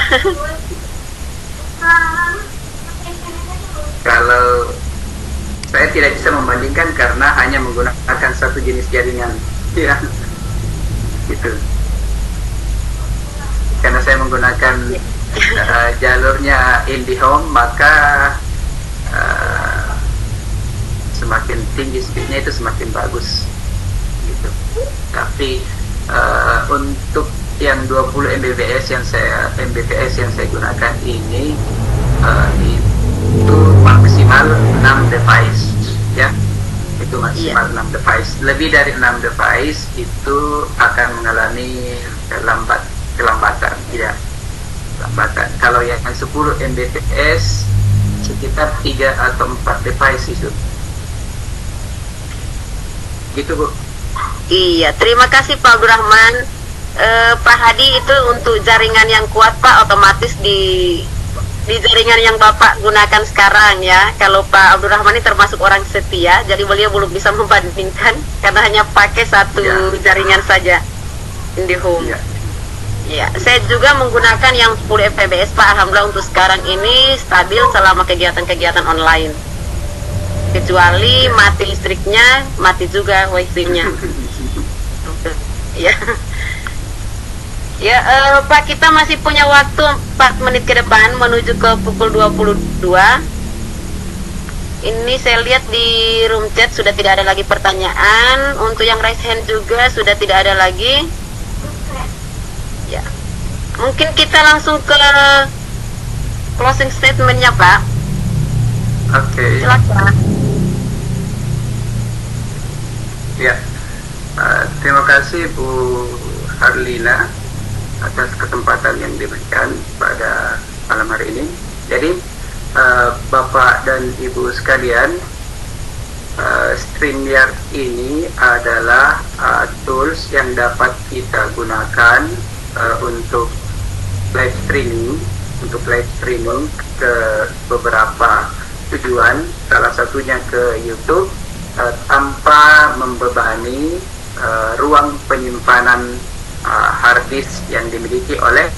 Kalau saya tidak bisa membandingkan karena hanya menggunakan satu jenis jaringan ya, gitu. Karena saya menggunakan jalurnya IndiHome, maka semakin tinggi speednya itu semakin bagus gitu. Tapi untuk yang 20 Mbps yang saya gunakan ini itu maksimal 6 device ya, itu maksimal 6 device. Lebih dari 6 device itu akan mengalami kelambatan ya, kelambatan. Kalau yang 10 Mbps sekitar 3 atau 4 device itu gitu Bu. Iya, terima kasih Pak Abdurrahman. Pak Hadi, itu untuk jaringan yang kuat Pak, otomatis di jaringan yang Bapak gunakan sekarang ya. Kalau Pak Abdurrahman ini termasuk orang setia, jadi beliau belum bisa membandingkan karena hanya pakai satu jaringan saja, IndiHome. Ya, saya juga menggunakan yang 10 Mbps Pak. Alhamdulillah untuk sekarang ini stabil selama kegiatan-kegiatan online. Kecuali mati listriknya, mati juga wifi-nya. Ya. Ya, Pak, kita masih punya waktu 4 menit ke depan menuju ke pukul 22. Ini saya lihat di room chat sudah tidak ada lagi pertanyaan. Untuk yang raise hand juga sudah tidak ada lagi. Ya. Mungkin kita langsung ke closing statement-nya, Pak. Oke. Silakan. Ya. Terima kasih Bu Arlina atas kesempatan yang diberikan pada malam hari ini. Jadi Bapak dan Ibu sekalian, StreamYard ini adalah tools yang dapat kita gunakan untuk live streaming ke beberapa tujuan, salah satunya ke YouTube, tanpa membebani ruang penyimpanan hard disk yang dimiliki oleh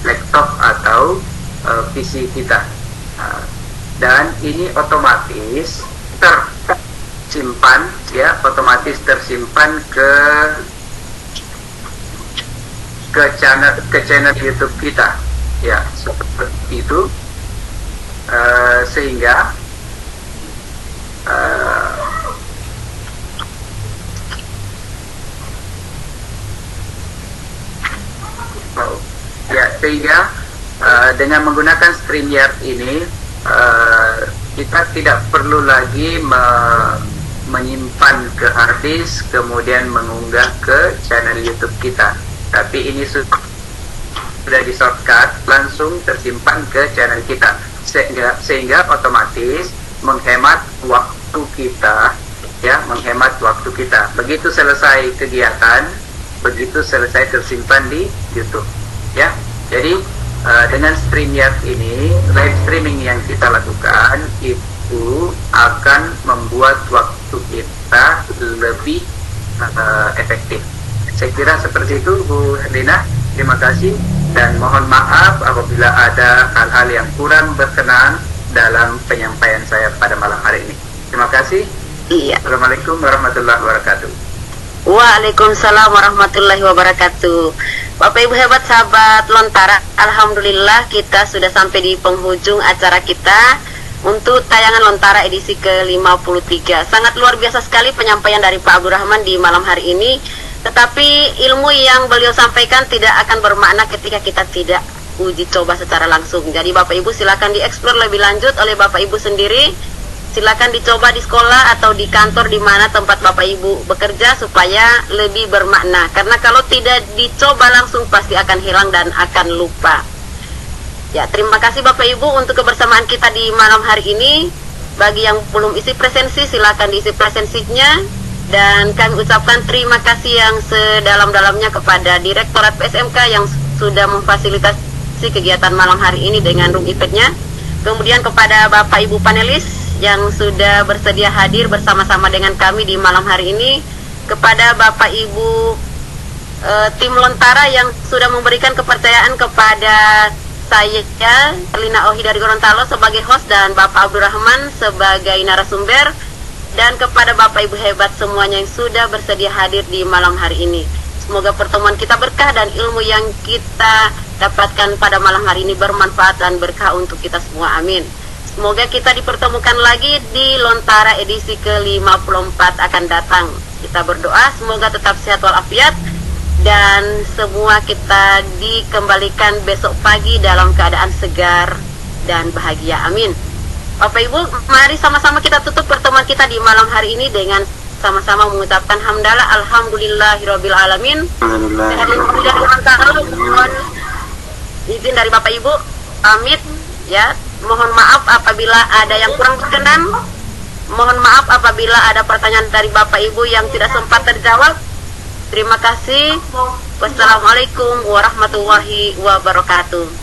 laptop atau PC kita. Dan ini otomatis tersimpan, ya, otomatis tersimpan ke channel YouTube kita, ya, seperti itu. Sehingga dengan menggunakan StreamYard ini kita tidak perlu lagi menyimpan ke hard disk kemudian mengunggah ke channel YouTube kita, tapi ini sudah di shortcut langsung tersimpan ke channel kita, sehingga otomatis menghemat waktu kita, ya, menghemat waktu kita. Begitu selesai kegiatan, begitu selesai tersimpan di YouTube, ya. Jadi dengan StreamYard ini, live streaming yang kita lakukan itu akan membuat waktu kita lebih efektif. Saya kira seperti itu, Bu Herlina. Terima kasih dan mohon maaf apabila ada hal-hal yang kurang berkenan dalam penyampaian saya pada malam hari ini. Terima kasih. Iya. Assalamualaikum warahmatullahi wabarakatuh. Waalaikumsalam warahmatullahi wabarakatuh. Bapak Ibu hebat sahabat Lontara, alhamdulillah kita sudah sampai di penghujung acara kita untuk tayangan Lontara edisi ke-53. Sangat luar biasa sekali penyampaian dari Pak Abdul Rahman di malam hari ini. Tetapi ilmu yang beliau sampaikan tidak akan bermakna ketika kita tidak uji coba secara langsung. Jadi Bapak Ibu silakan dieksplor lebih lanjut oleh Bapak Ibu sendiri. Silakan dicoba di sekolah atau di kantor di mana tempat Bapak Ibu bekerja supaya lebih bermakna. Karena kalau tidak dicoba langsung pasti akan hilang dan akan lupa. Ya, terima kasih Bapak Ibu untuk kebersamaan kita di malam hari ini. Bagi yang belum isi presensi silakan diisi presensinya. Dan kami ucapkan terima kasih yang sedalam-dalamnya kepada Direktorat PSMK yang sudah memfasilitasi kegiatan malam hari ini dengan room iPad-nya. Kemudian kepada Bapak Ibu panelis yang sudah bersedia hadir bersama-sama dengan kami di malam hari ini, kepada Bapak Ibu tim Lontara yang sudah memberikan kepercayaan kepada saya, Lina Ohi dari Gorontalo sebagai host dan Bapak Abdul Rahman sebagai narasumber, dan kepada Bapak Ibu hebat semuanya yang sudah bersedia hadir di malam hari ini. Semoga pertemuan kita berkah dan ilmu yang kita dapatkan pada malam hari ini bermanfaat dan berkah untuk kita semua. Amin. Semoga kita dipertemukan lagi di Lontara edisi ke-54 akan datang. Kita berdoa semoga tetap sehat walafiat dan semua kita dikembalikan besok pagi dalam keadaan segar dan bahagia. Amin. Bapak Ibu, mari sama-sama kita tutup pertemuan kita di malam hari ini dengan sama-sama mengucapkan hamdalah alhamdulillahirabbil alamin. Izin dari Bapak Ibu pamit, ya. Mohon maaf apabila ada yang kurang berkenan. Mohon maaf apabila ada pertanyaan dari Bapak Ibu yang tidak sempat terjawab. Terima kasih. Wassalamualaikum warahmatullahi wabarakatuh.